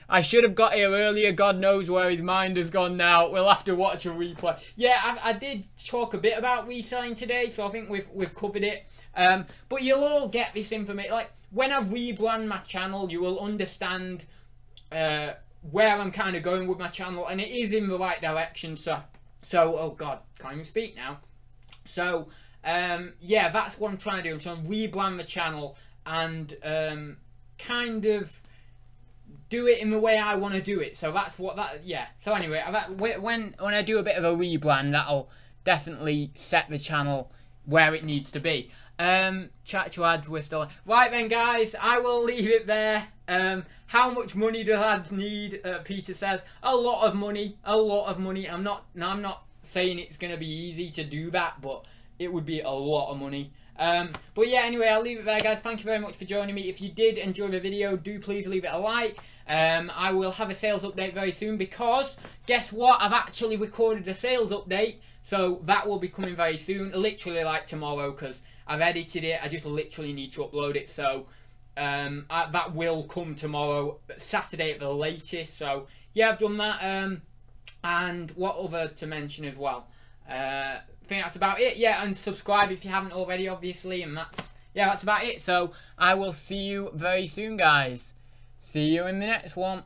I should have got here earlier. God knows where his mind has gone now. We'll have to watch a replay. Yeah, I did talk a bit about reselling today, so I think we've covered it. But you'll all get this information. Like, when I rebrand my channel, you will understand where I'm kind of going with my channel, and it is in the right direction. So oh god, can't even speak now. So yeah, that's what I'm trying to do. I'm trying to rebrand the channel and kind of do it in the way I want to do it. So that's what yeah. So anyway, when I do a bit of a rebrand, that'll definitely set the channel where it needs to be. Chat to Ads, we're still right then, guys. I will leave it there. How much money does Ads need? Peter says a lot of money. I'm not saying it's gonna be easy to do that, but it would be a lot of money. But yeah, anyway, I'll leave it there, guys. Thank you very much for joining me. If you did enjoy the video, do please leave it a like. I will have a sales update very soon, because guess what? I've actually recorded a sales update, so that will be coming very soon, literally like tomorrow, because I've edited it. I just literally need to upload it, so that will come tomorrow, Saturday at the latest. So yeah, I've done that. And what other to mention as well? I think that's about it. Yeah, and subscribe if you haven't already, obviously, and that's about it. So I will see you very soon, guys. See you in the next one.